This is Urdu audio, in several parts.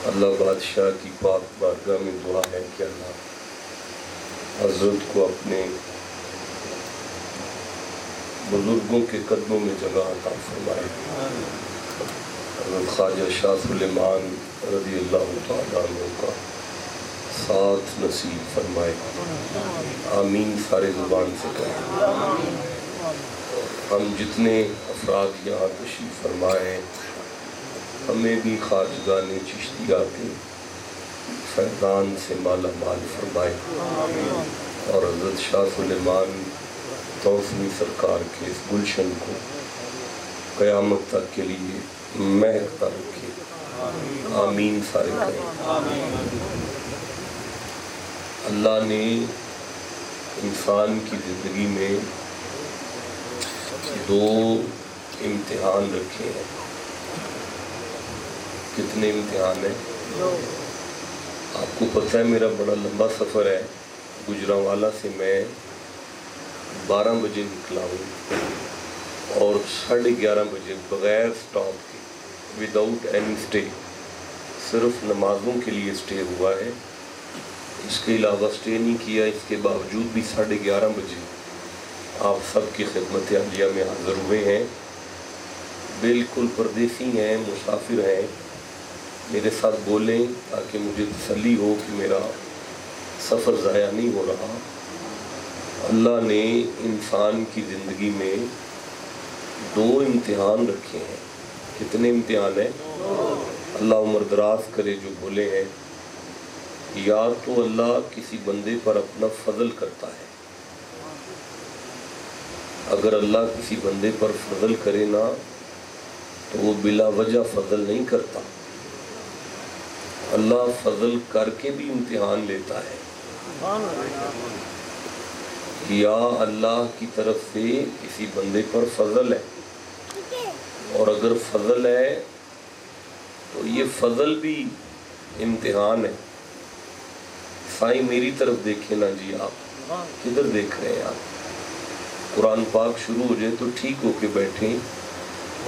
اللہ بادشاہ کی پاک بارگاہ میں دعا ہے کہ اللہ حضرت کو اپنے بزرگوں کے قدموں میں جگہ عطا فرمائے۔ حضرت خواجہ شاہ سلیمان رضی اللہ تعالیٰ عنہ کا ساتھ نصیب فرمائے۔ آمین سارے زبان سے کہیں۔ ہم جتنے افراد یہاں تشریف فرمائے ہیں ہمیں بھی خواجگان چشتیہ کے فیضان سے مالا مال فرمائے، اور حضرت شاہ سلیمان توسنی سرکار کے اس گلشن کو قیامت تک کے لیے مہکتا رکھے۔ آمین سارے کہیں۔ اللہ نے انسان کی زندگی میں دو امتحان رکھے ہیں۔ کتنے امتحان ہیں؟ آپ کو پتہ ہے میرا بڑا لمبا سفر ہے۔ گجرانوالہ سے میں 12 بجے نکلا ہوں اور 11:30 بجے بغیر سٹاپ کے وداؤٹ اینی سٹے، صرف نمازوں کے لیے سٹے ہوا ہے، اس کے علاوہ سٹے نہیں کیا۔ اس کے باوجود بھی 11:30 بجے آپ سب کی خدمت عالیہ میں حاضر ہوئے ہیں۔ بالکل پردیسی ہیں، مسافر ہیں، میرے ساتھ بولیں تاکہ مجھے تسلی ہو کہ میرا سفر ضائع نہیں ہو رہا۔ اللہ نے انسان کی زندگی میں دو امتحان رکھے ہیں۔ کتنے امتحان ہیں؟ اللہ عمر دراز کرے جو بولے ہیں۔ یا تو اللہ کسی بندے پر اپنا فضل کرتا ہے، اگر اللہ کسی بندے پر فضل کرے نا تو وہ بلا وجہ فضل نہیں کرتا، اللہ فضل کر کے بھی امتحان لیتا ہے۔ یا اللہ کی طرف سے کسی بندے پر فضل ہے، اور اگر فضل ہے تو یہ فضل بھی امتحان ہے۔ سائیں میری طرف دیکھیں نا جی، آپ کدھر دیکھ رہے ہیں؟ آپ قرآن پاک شروع ہو جائے تو ٹھیک ہو کے بیٹھیں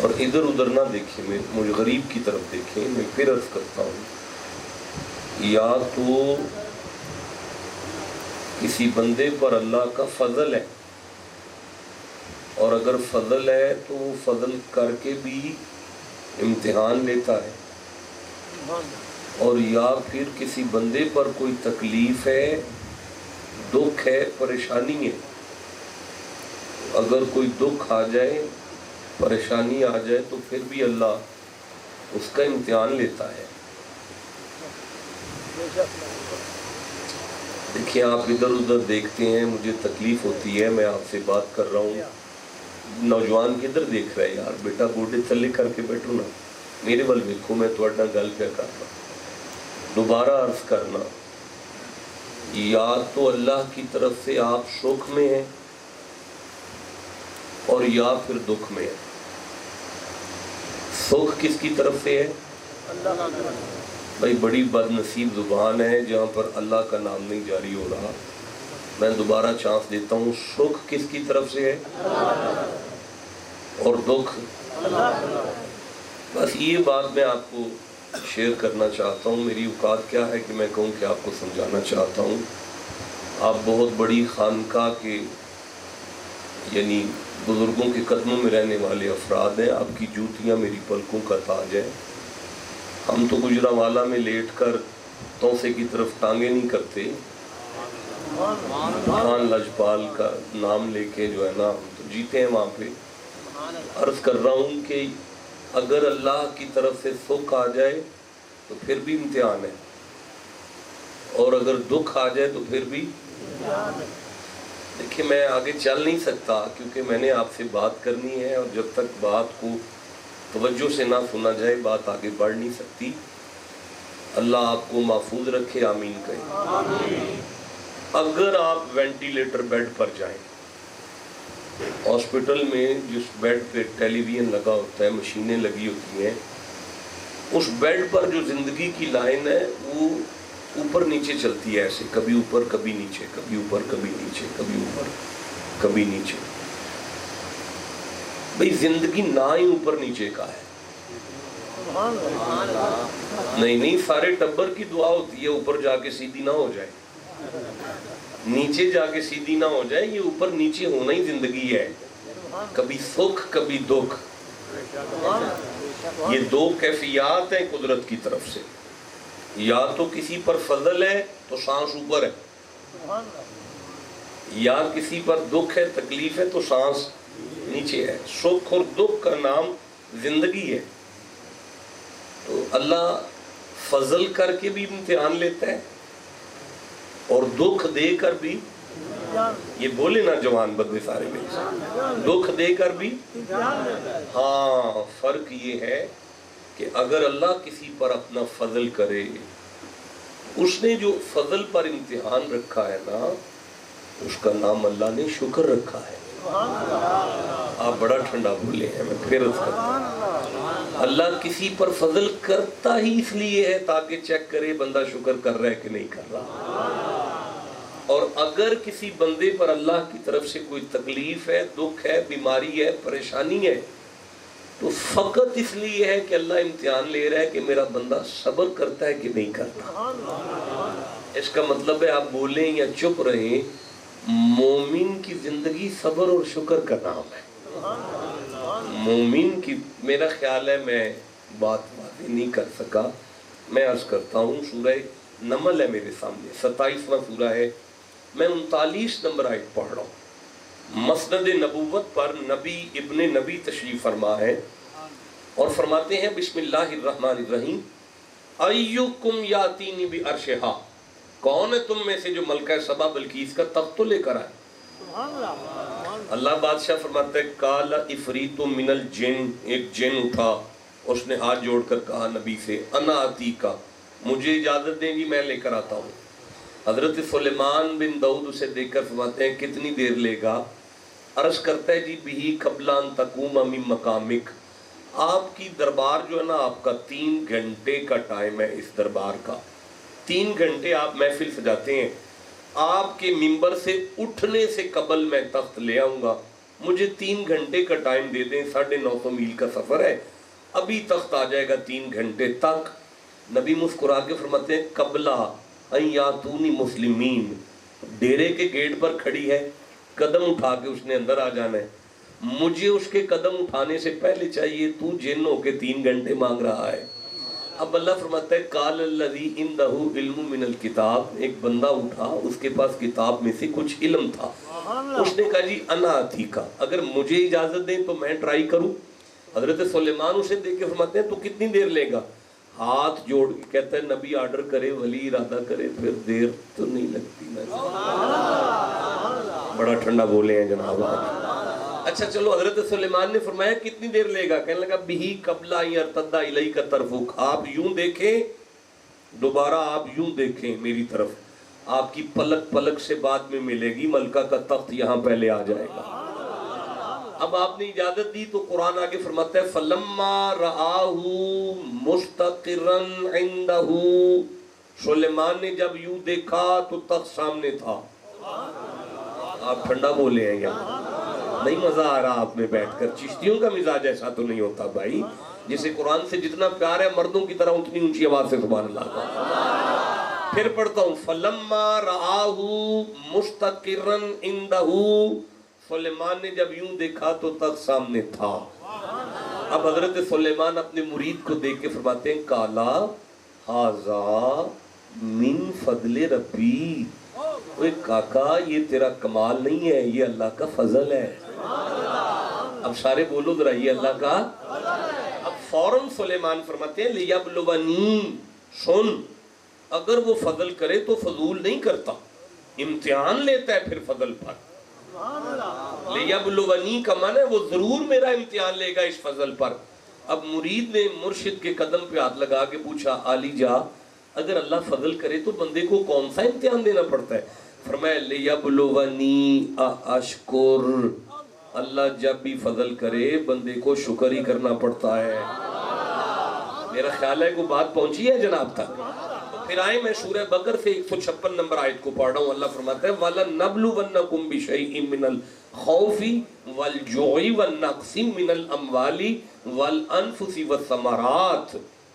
اور ادھر ادھر نہ دیکھیں، مجھ غریب کی طرف دیکھیں۔ میں پھر عرض کرتا ہوں، یا تو کسی بندے پر اللہ کا فضل ہے، اور اگر فضل ہے تو وہ فضل کر کے بھی امتحان لیتا ہے، اور یا پھر کسی بندے پر کوئی تکلیف ہے، دکھ ہے، پریشانی ہے، اگر کوئی دکھ آ جائے، پریشانی آ جائے تو پھر بھی اللہ اس کا امتحان لیتا ہے۔ دیکھیں آپ ادھر ادھر دیکھتے ہیں، مجھے تکلیف ہوتی ہے، میں آپ سے بات کر رہا ہوں، نوجوان کدھر دیکھ رہا ہے؟ یار بیٹا گوڈے تھلے کر کے بیٹھو نا، میرے ول دیکھو، میں تھوڑا گل پہ کر رہا ہوں۔ دوبارہ عرض کرنا، یا تو اللہ کی طرف سے آپ سکھ میں ہیں اور یا پھر دکھ میں ہیں۔ سکھ کس کی طرف سے ہے؟ اللہ۔ بھائی بڑی بد نصیب زبان ہے جہاں پر اللہ کا نام نہیں جاری ہو رہا۔ میں دوبارہ چانس دیتا ہوں، سکھ کس کی طرف سے ہے؟ اور دکھ؟ بس یہ بات میں آپ کو شیئر کرنا چاہتا ہوں۔ میری اوقات کیا ہے کہ میں کہوں کہ آپ کو سمجھانا چاہتا ہوں۔ آپ بہت بڑی خانقاہ کے یعنی بزرگوں کے قدموں میں رہنے والے افراد ہیں، آپ کی جوتیاں میری پلکوں کا تاج ہے۔ ہم تو گجرانوالہ میں لیٹ کر توسے کی طرف ٹانگیں نہیں کرتے، خان لجپال کا نام لے کے جو ہے نا ہم تو جیتے ہیں وہاں پہ۔ عرض کر رہا ہوں کہ اگر اللہ کی طرف سے سکھ آ جائے تو پھر بھی امتحان ہے، اور اگر دکھ آ جائے تو پھر بھی۔ دیکھیں میں آگے چل نہیں سکتا کیونکہ میں نے آپ سے بات کرنی ہے، اور جب تک بات کو توجہ سے نہ سنا جائے بات آگے بڑھ نہیں سکتی۔ اللہ آپ کو محفوظ رکھے، آمین کہیں۔ اگر آپ وینٹیلیٹر بیڈ پر جائیں، ہاسپٹل میں جس بیڈ پہ ٹیلی ویژن لگا ہوتا ہے، مشینیں لگی ہوتی ہیں، اس بیڈ پر جو زندگی کی لائن ہے وہ اوپر نیچے چلتی ہے، ایسے کبھی اوپر کبھی نیچے، کبھی اوپر کبھی نیچے، کبھی اوپر کبھی نیچے۔ بھئی زندگی نہ ہی اوپر نیچے کا ہے، نہیں سارے ٹبر کی دعا ہوتی ہے اوپر جا کے سیدھی نہ ہو جائے، نیچے جا کے سیدھی نہ ہو جائے، یہ اوپر نیچے ہونا ہی زندگی ہے، کبھی سکھ کبھی دکھ، یہ دو کیفیات ہیں قدرت کی طرف سے، یا تو کسی پر فضل ہے تو سانس اوپر ہے، یا کسی پر دکھ ہے تکلیف ہے تو سانس نیچے ہے۔ سکھ اور دکھ کا نام زندگی ہے۔ تو اللہ فضل کر کے بھی امتحان لیتا ہے اور دکھ دے کر بھی، یہ بولے نا جوان بندے سارے میں، دکھ دے کر بھی۔ ہاں فرق یہ ہے کہ اگر اللہ کسی پر اپنا فضل کرے، اس نے جو فضل پر امتحان رکھا ہے نا، اس کا نام اللہ نے شکر رکھا ہے۔ آپ بڑا ٹھنڈا بولے ہیں، میں پھر عرض کرتا ہوں، اللہ کسی پر فضل کرتا ہی اس لیے ہے تاکہ چیک کرے بندہ شکر کر رہا ہے کہ نہیں کر رہا۔ اور اگر کسی بندے پر اللہ کی طرف سے کوئی تکلیف ہے، دکھ ہے، بیماری ہے، پریشانی ہے، تو فقط اس لیے ہے کہ اللہ امتحان لے رہا ہے کہ میرا بندہ صبر کرتا ہے کہ نہیں کرتا۔ اس کا مطلب ہے آپ بولیں یا چپ رہیں، مومن کی زندگی صبر اور شکر کا نام ہے۔ مومن کی، میرا خیال ہے میں بات واضح نہیں کر سکا، میں عرض کرتا ہوں، سورہ نمل ہے میرے سامنے، 27واں سورہ ہے، میں 39 نمبر آیت پڑھ رہا ہوں۔ مسند نبوت پر نبی ابن نبی تشریف فرما ہے اور فرماتے ہیں بسم اللہ الرحمن الرحیم، ایکم یاتینی بعرشہا، کون ہے تم میں سے جو ملکہ سبا بلقیس کا تخت لے کر آئے؟ اللہ بادشاہ فرماتا ہے قال افریت من الجن، ایک جن اٹھا، اس نے ہاتھ جوڑ کر کہا نبی سے، انا آتیکا، مجھے اجازت دیں جی میں لے کر آتا ہوں۔ حضرت سلیمان بن داؤد اسے دیکھ کر فرماتے ہیں کتنی دیر لے گا؟ عرض کرتا ہے جی بہی قبل ان تقوم من مقامک، آپ کی دربار جو ہے نا، آپ کا 3 گھنٹے کا ٹائم ہے اس دربار کا، 3 گھنٹے آپ محفل سجاتے ہیں، آپ کے منبر سے اٹھنے سے قبل میں تخت لے آؤں گا، مجھے 3 گھنٹے کا ٹائم دے دیں، 950 میل کا سفر ہے، ابھی تخت آ جائے گا 3 گھنٹے تک۔ نبی مسکرا کے فرماتے ہیں قبلہ ان یاتونی مسلمین، ڈیرے کے گیٹ پر کھڑی ہے، قدم اٹھا کے اس نے اندر آ جانا ہے، مجھے اس کے قدم اٹھانے سے پہلے چاہیے، تو جن ہو کے 3 گھنٹے مانگ رہا ہے۔ اب اللہ فرماتا ہے قال الذی عندہ علم من الکتاب، ایک بندہ اٹھا، اس کے پاس کتاب میں سے کچھ علم تھا، اس نے کہا جی انا آتیکا، اگر مجھے اجازت دیں تو میں ٹرائی کروں۔ حضرت سلیمان اسے دیکھ کے فرماتے ہیں تو کتنی دیر لے گا؟ ہاتھ جوڑ کے کہتا ہے نبی آرڈر کرے، ولی ارادہ کرے، پھر دیر تو نہیں لگتی نا۔ بڑا ٹھنڈا بولے ہیں جناب آپ۔ اچھا چلو، حضرت سلیمان نے فرمایا کتنی دیر لے گا؟ کہنے لگا بہی قبل ان یرتد الیک طرفک، آپ یوں دیکھیں، دوبارہ آپ یوں دیکھیں میری طرف، آپ کی پلک پلک سے بعد میں ملے گی، ملکہ کا تخت یہاں پہلے آ جائے گا۔ اب آپ نے اجازت دی تو قرآن آگے فرماتا ہے فَلَمَّا رَآهُ مُسْتَقِرًا عِنْدَهُ، سلیمان نے جب یوں دیکھا تو تخت سامنے تھا۔ آپ ٹھنڈا بولے ہیں یہاں، نہیں مزہ آ رہا آپ میں بیٹھ کر؟ چشتیوں کا مزاج ایسا تو نہیں ہوتا بھائی، جسے قرآن سے جتنا پیار ہے مردوں کی طرح اتنی اونچی آواز سے سبحان اللہ کا۔ پھر پڑھتا ہوں فَلَمَّا رَآهُ مُسْتَقِرًا عِنْدَهُ، سلیمان نے جب یوں دیکھا تو تخت سامنے تھا۔ اب حضرت سلیمان اپنے مرید کو دیکھ کے فرماتے ہیں کالا ھذا من فضل ربی، اوے کاکا یہ تیرا کمال نہیں ہے، یہ اللہ کا فضل ہے۔ اب سارے بولو ذرا، یہ اللہ کا۔ اب فوراً سلیمان فرماتے ہیں لیبلونی، سن، اگر وہ فضل کرے تو فضول نہیں کرتا، امتحان لیتا ہے پھر فضل پر۔ لیبلونی کا معنی ہے وہ ضرور میرا امتحان لے گا اس فضل پر۔ اب مرید نے مرشد کے قدم پہ ہاتھ لگا کے پوچھا علی جا، اگر اللہ فضل کرے تو بندے کو کون سا امتحان دینا پڑتا ہے؟ فرمایا لیبلونی اشکر، اللہ جب بھی فضل کرے بندے کو شکر ہی کرنا پڑتا ہے۔ میرا خیال ہے کوئی بات پہنچی ہے جناب تک؟ پھر آئے میں سورہ بقر سے 156 نمبر آیت کو پڑھ رہا ہوں۔ اللہ فرماتا ہے وَلَنَّبْلُوَنَّكُمْ بِشَيْءٍ مِّنَ الْخَوْفِ وَالْجُوعِ وَالنَّقْصِ مِّنَ الْأَمْوَالِ وَالْأَنفُسِ وَالثَّمَرَاتِ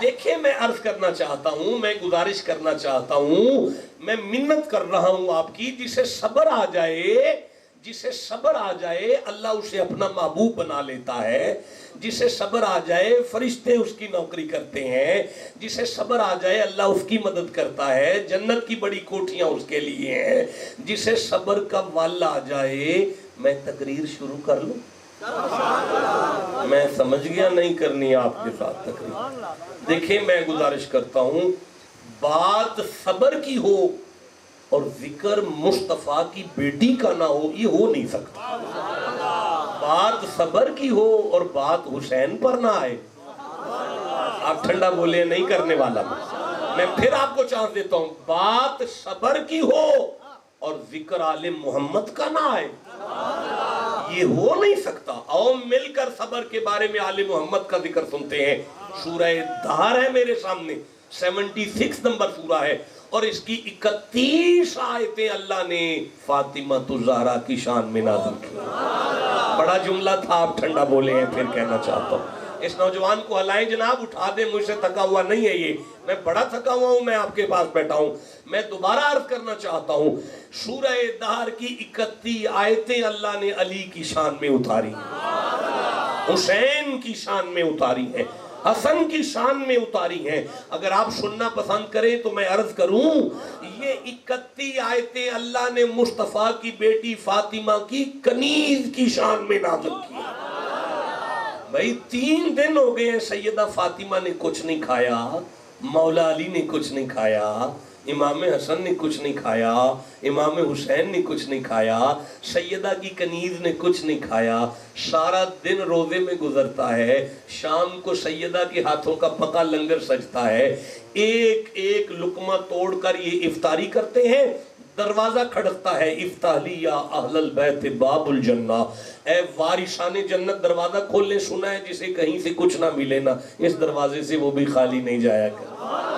دیکھیں میں عرض کرنا چاہتا ہوں، میں گزارش کرنا چاہتا ہوں، میں منت کر رہا ہوں آپ کی، جسے صبر آ جائے، جسے صبر آ جائے اللہ اسے اپنا محبوب بنا لیتا ہے، جسے صبر آ جائے فرشتے اس کی نوکری کرتے ہیں، جسے صبر آ جائے اللہ اس کی مدد کرتا ہے، جنت کی بڑی کوٹھیاں اس کے لیے ہیں، جسے صبر کا وال آ جائے۔ میں تقریر شروع کر لوں؟ میں سمجھ گیا نہیں کرنی آپ کے ساتھ تقریر۔ دیکھیں میں گزارش کرتا ہوں، بات صبر کی ہو اور ذکر مصطفیٰ کی بیٹی کا نہ ہو، یہ ہو نہیں سکتا۔ بات صبر کی ہو اور بات حسین پر نہ آئے، آپ ٹھنڈا بولے نہیں کرنے والا۔ میں پھر آپ کو چانس دیتا ہوں، بات صبر کی ہو اور ذکر آل محمد کا نہ آئے، یہ ہو نہیں سکتا۔ آؤ مل کر صبر کے بارے میں آل محمد کا ذکر سنتے ہیں۔ سورہ دہر ہے میرے سامنے، 76 نمبر سورہ ہے، اور اس کی 31 آیتیں اللہ نے فاطمہ الزہرا کی شان میں نازل کی۔ بڑا جملہ تھا، آپ ٹھنڈا بولے ہیں، پھر کہنا چاہتا ہوں اس نوجوان کو ہلائیں جناب، اٹھا دیں، مجھ سے تھکا ہوا نہیں ہے یہ، میں بڑا تھکا ہوا ہوں، میں آپ کے پاس بیٹھا ہوں۔ میں دوبارہ عرض کرنا چاہتا ہوں، سورہ دہر کی 31 آیتیں اللہ نے علی کی شان میں اتاری ہیں، حسین کی شان میں اتاری ہیں، حسن کی شان میں اتاری ہیں۔ اگر آپ سننا پسند کریں تو میں عرض کروں، یہ 31 آیتیں اللہ نے مصطفیٰ کی بیٹی فاطمہ کی کنیز کی شان میں نازل کی۔ بھائی 3 دن ہو گئے ہیں، سیدہ فاطمہ نے کچھ نہیں کھایا، مولا علی نے کچھ نہیں کھایا، امام حسن نے کچھ نہیں کھایا، امام حسین نے کچھ نہیں کھایا، سیدہ کی کنیز نے کچھ نہیں کھایا، سارا دن روزے میں گزرتا ہے، شام کو سیدہ کے ہاتھوں کا پکا لنگر سجتا ہے، ایک ایک لقمہ توڑ کر یہ افطاری کرتے ہیں۔ دروازہ کھڑکتا ہے، افتح لی یا اہل البیت باب الجنہ، اے وارثان جنت دروازہ کھول لے، سنا ہے جسے کہیں سے کچھ نہ ملے نا، اس دروازے سے وہ بھی خالی نہیں جایا کرتا۔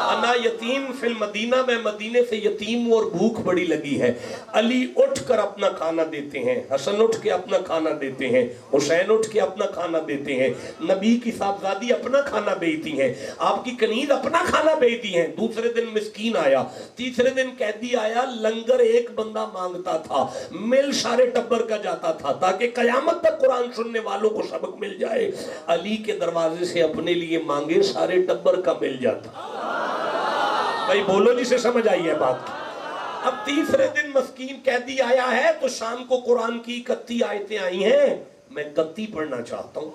انا یتیم فی المدینہ، میں مدینے سے یتیم ہوں اور بھوک بڑی لگی ہے۔ علی اٹھ کر اپنا کھانا دیتے ہیں، حسن اٹھ کے اپنا کھانا دیتے ہیں، حسین اٹھ کے اپنا کھانا دیتے ہیں، نبی کی صاحبزادی اپنا کھانا بیچتی ہیں، آپ کی کنیز اپنا کھانا بیچتی ہیں۔ دوسرے دن مسکین آیا، تیسرے دن قیدی آیا، لنگر ایک بندہ مانگتا تھا، مل سارے ٹبر کا جاتا تھا، تاکہ قیامت تک قرآن سننے والوں کو سبق مل جائے۔ علی کے دروازے سے اپنے لیے مانگے، سارے ٹبر کا مل جاتا۔ بھائی بولو جسے سمجھ آئی ہے بات۔ اب تیسرے دن مسکین قیدی آیا ہے تو شام کو قرآن کی 31 آیتیں آئی ہیں، میں 31 پڑھنا چاہتا ہوں۔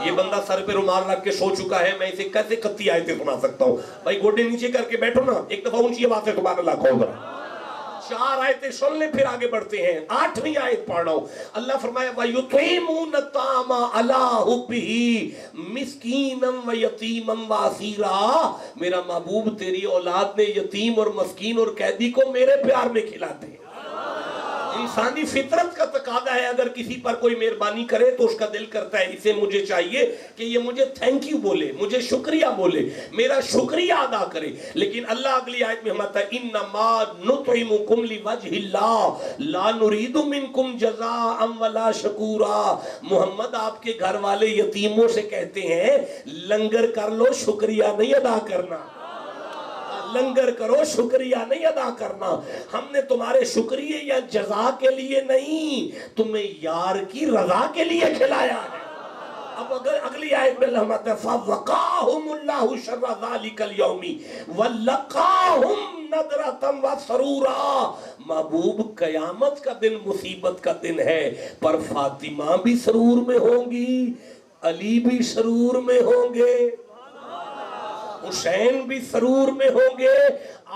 یہ بندہ سر پہ رومال رکھ کے سو چکا ہے، میں اسے کیسے 31 آیتیں سنا سکتا ہوں؟ بھائی گوڈے نیچے کر کے بیٹھو نا، ایک دفعہ اونچی آواز سے سبحان اللہ کہو ذرا۔ 4 آیتیں سن لیں پھر آگے بڑھتے ہیں۔ 8ویں آیت پڑھ رہا ہوں، اللہ فرمایا وَيُطْعِمُونَ الطَّعَامَ عَلَىٰ حُبِّهِ مِسْكِينًا وَيَتِيمًا وَأَسِيرًا، میرا محبوب تیری اولاد نے یتیم اور مسکین اور قیدی کو میرے پیار میں کھلاتے ہیں۔ انسانی فطرت کا تقاضا ہے، اگر کسی پر کوئی مہربانی کرے تو اس کا دل کرتا ہے اسے مجھے چاہیے کہ یہ مجھے تھینک یو بولے، مجھے شکریہ بولے، میرا شکریہ ادا کرے۔ لیکن اللہ اگلی آیت میں ہمارتا ہے انما نطعمکم لوجہ اللہ لا نرید منکم جزاء ولا شکورا، محمد آپ کے گھر والے یتیموں سے کہتے ہیں لنگر کر لو، شکریہ نہیں ادا کرنا، لنگر کرو شکریہ نہیں ادا کرنا، ہم نے تمہارے شکریہ یا جزا کے لیے نہیں، تمہیں یار کی رضا کے لیے کھلایا ہے۔ اب اگلی آیت میں اللہ فرماتا ہے فَوَقَاهُمُ اللَّهُ شَرَّ ذَلِكَ الْيَوْمِ وَلَّقَاهُمْ نَضْرَةً وَسُرُورًا، محبوب قیامت کا دن مصیبت کا دن ہے، پر فاطمہ بھی سرور میں ہوں گی، علی بھی سرور میں ہوں گے، حسین بھی سرور میں ہوں گے،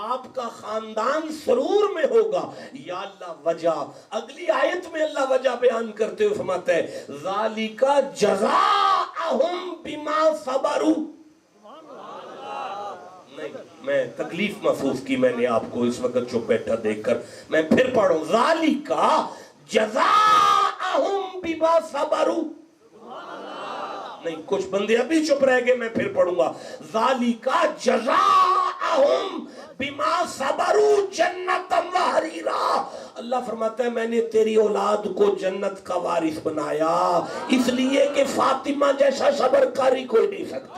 آپ کا خاندان سرور میں ہوگا۔ یا اللہ وجہ، اگلی آیت میں اللہ وجہ بیان کرتے ہوئے فرماتا ہے ذَلِكَ جَزَاءُهُمْ بِمَا صَبَرُوا، نہیں میں تکلیف محسوس کی میں نے آپ کو اس وقت چپ بیٹھا دیکھ کر، میں پھر پڑھوں ذَلِكَ جَزَاءُهُمْ بِمَا صَبَرُوا، نہیں کچھ بندے ابھی چپ رہ گئے، میں پھر پڑھوں گا ذَلِكَ جَزَاءُهُمْ بِمَا صَبَرُوا جَنَّةً وَحَرِيرًا، اللہ فرماتا ہے میں نے تیری اولاد کو جنت کا وارث بنایا، اس لیے کہ فاطمہ جیسا صبر کاری کوئی نہیں سکتا۔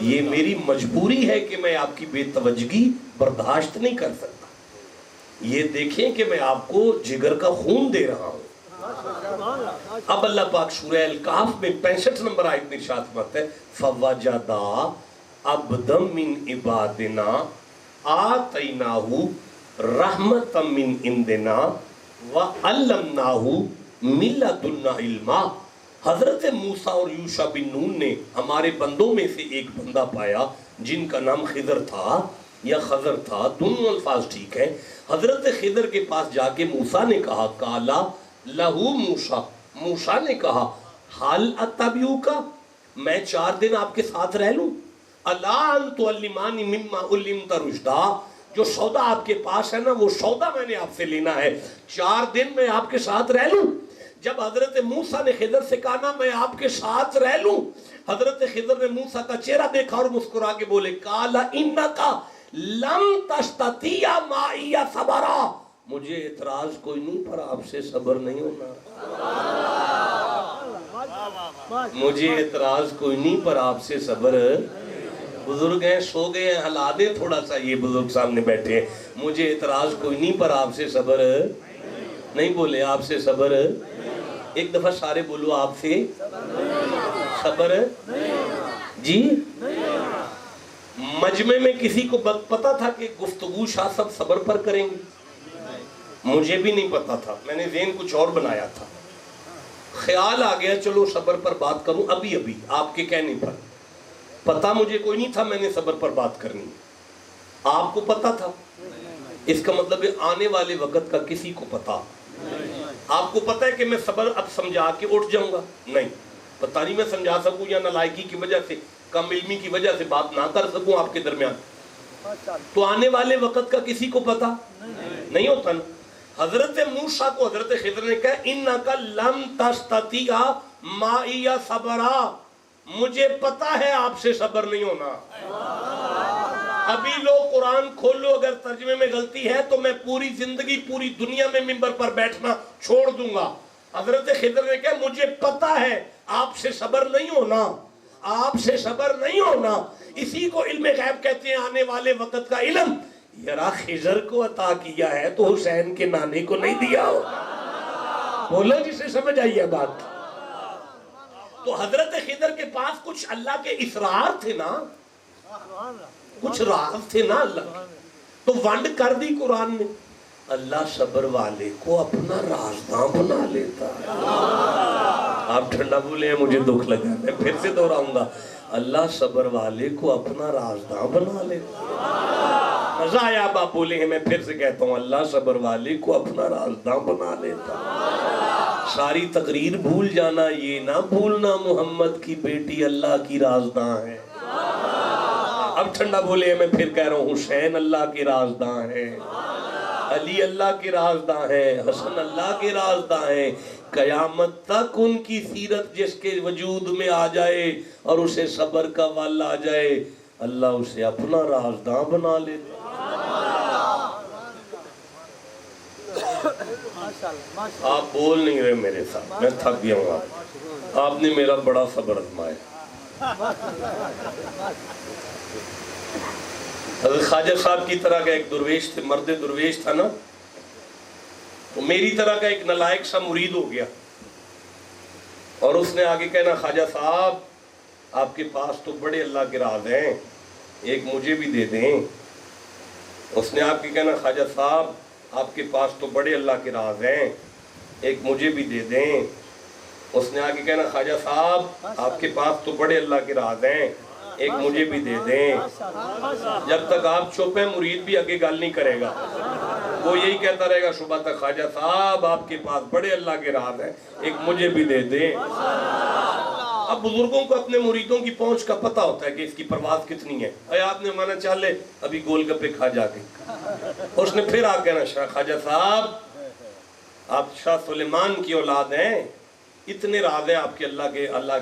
یہ میری مجبوری ہے کہ میں آپ کی بے توجہی برداشت نہیں کر سکتا. یہ دیکھیں کہ میں آپ کو جگر کا خون دے رہا ہوں. اب اللہ پاک سورہ الکہف میں 65 نمبر آیت میں ارشاد فرماتا ہے فَوَجَدَا عَبْدًا مِّنْ عِبَادِنَا آتَيْنَاهُ رَحْمَةً مِّنْ عِنْدِنَا وَعَلَّمْنَاهُ مِن لَّدُنَّا عِلْمًا. حضرت موسیٰ اور یوشع بن نون نے ہمارے بندوں میں سے ایک بندہ پایا جن کا نام خضر تھا یا خضر تھا، دونوں الفاظ ٹھیک ہیں. حضرت خضر کے پاس جا کے موسیٰ نے کہا کالا لہو موسیٰ، موسیٰ نے کہا حال اتبعوک، میں 4 دن آپ کے ساتھ رہ لوں. الا ان تعلمانی مما علمت رشدا، جو سودا آپ کے پاس ہے نا وہ سودا میں نے آپ سے لینا ہے. 4 دن میں آپ کے ساتھ رہ لوں. جب حضرت موسیٰ نے خضر سے کہا نا میں آپ کے ساتھ رہ لوں، حضرت خضر نے موسیٰ کا چہرہ دیکھا اور مسکرا کے بولے کالا انکا لم تستطیع معی صبرا، مجھے اعتراض کوئی نہیں پر آپ سے صبر نہیں ہونا. مجھے اعتراض کوئی نہیں پر آپ سے صبر. بزرگ ہیں سو گئے ہیں، ہلا دے تھوڑا سا، یہ بزرگ سامنے بیٹھے ہیں. مجھے اعتراض کوئی نہیں پر آپ سے صبر نہیں. بولے آپ سے صبر. ایک دفعہ سارے بولو آپ سے صبر جی. مجمع میں کسی کو پتا تھا کہ گفتگو شاہ سب صبر پر کریں گے؟ مجھے بھی نہیں پتا تھا، میں نے ذہن کچھ اور بنایا تھا. خیال آ گیا چلو صبر پر بات کروں ابھی ابھی آپ کے کہنے پر. پتا مجھے کوئی نہیں تھا میں نے صبر پر بات کرنی. آپ کو پتا تھا؟ اس کا مطلب ہے آنے والے وقت کا کسی کو پتا. آپ کو پتا ہے کہ میں صبر اب سمجھا کے اٹھ جاؤں گا؟ نہیں. پتہ نہیں میں سمجھا سکوں یا نالائکی کی وجہ سے، کم علمی کی وجہ سے بات نہ کر سکوں آپ کے درمیان. تو آنے والے وقت کا کسی کو پتا نہیں ہوتا نا. حضرت موسیٰ کو حضرت خضر نے کہا انکا لم تستطیع معی صبرا، مجھے پتا ہے آپ سے صبر نہیں ہونا. ابھی لوگ قرآن کھولو، اگر ترجمے میں غلطی ہے تو میں پوری زندگی پوری دنیا میں منبر پر بیٹھنا چھوڑ دوں گا. حضرت خضر نے کہا مجھے پتا ہے آپ سے صبر نہیں ہونا، آپ سے صبر نہیں ہونا. اسی کو علم غیب کہتے ہیں، آنے والے وقت کا علم. یرا خضر کو عطا کیا ہے تو حسین کے نانے کو نہیں دیا ہو. بولو جسے سمجھ آئی ہے بات. تو حضرت خضر کے پاس کچھ اللہ کے اسرار تھے نا، کچھ راز تھے نا اللہ. تو ونڈ کر دی قرآن نے. اللہ صبر والے کو اپنا رازداں بنا لیتا ہے. آپ ٹھنڈا بولے ہیں مجھے دکھ لگا، میں پھر سے دہراؤں گا. اللہ صبر والے کو اپنا رازداں بنا لیتا ہے. مزہ آیا آپ بولے ہیں، میں پھر سے کہتا ہوں اللہ صبر والے کو اپنا رازداں بنا لیتا ہے. ساری تقریر بھول جانا، یہ نہ بھولنا محمد کی بیٹی اللہ کی رازداں ہے. اب ٹھنڈا بولے ہیں، میں پھر کہہ رہا ہوں حسین اللہ کے رازداں ہے، علی اللہ کے رازداں ہیں، حسن اللہ کے رازداں ہیں. قیامت تک ان کی سیرت جس کے وجود میں آ جائے اور اسے صبر کا وال آ جائے، اللہ اسے اپنا رازداں بنا لیتا. آپ بول نہیں رہے میرے ساتھ، میں تھک گیا ہوں. آپ نے میرا بڑا صبر آزمایا. حضرت خواجہ صاحب کی طرح کا ایک درویش تھے، مرد درویش تھا نا، تو میری طرح کا ایک نلائق سا مرید ہو گیا اور اس نے آگے کہنا خواجہ صاحب آپ کے پاس تو بڑے اللہ کے راز ہیں، ایک مجھے بھی دے دیں. اس نے آپ کے کہنا خواجہ صاحب آپ کے پاس تو بڑے اللہ کے راز ہیں، ایک مجھے بھی دے دیں. اس نے آگے کہنا خواجہ صاحب آپ کے پاس تو بڑے اللہ کے راز ہیں، ایک مجھے بھی دے دیں. جب تک آپ چپ ہیں مرید بھی آگے گل نہیں کرے گا، وہ یہی کہتا رہے گا صبح تک خواجہ صاحب آپ کے پاس بڑے اللہ کے راز ہیں، ایک مجھے بھی دے دیں. اب بزرگوں کو اپنے مریدوں کی پہنچ کا پتہ ہوتا ہے کہ اس کی پرواز کتنی ہے. آپ نے مانا چاہ لے ابھی گول گپے کھا جا کے. اس نے پھر آ کہنا خواجہ صاحب آپ شاہ سلیمان کی اولاد ہیں، اتنے راز ہیں آپ کے اللہ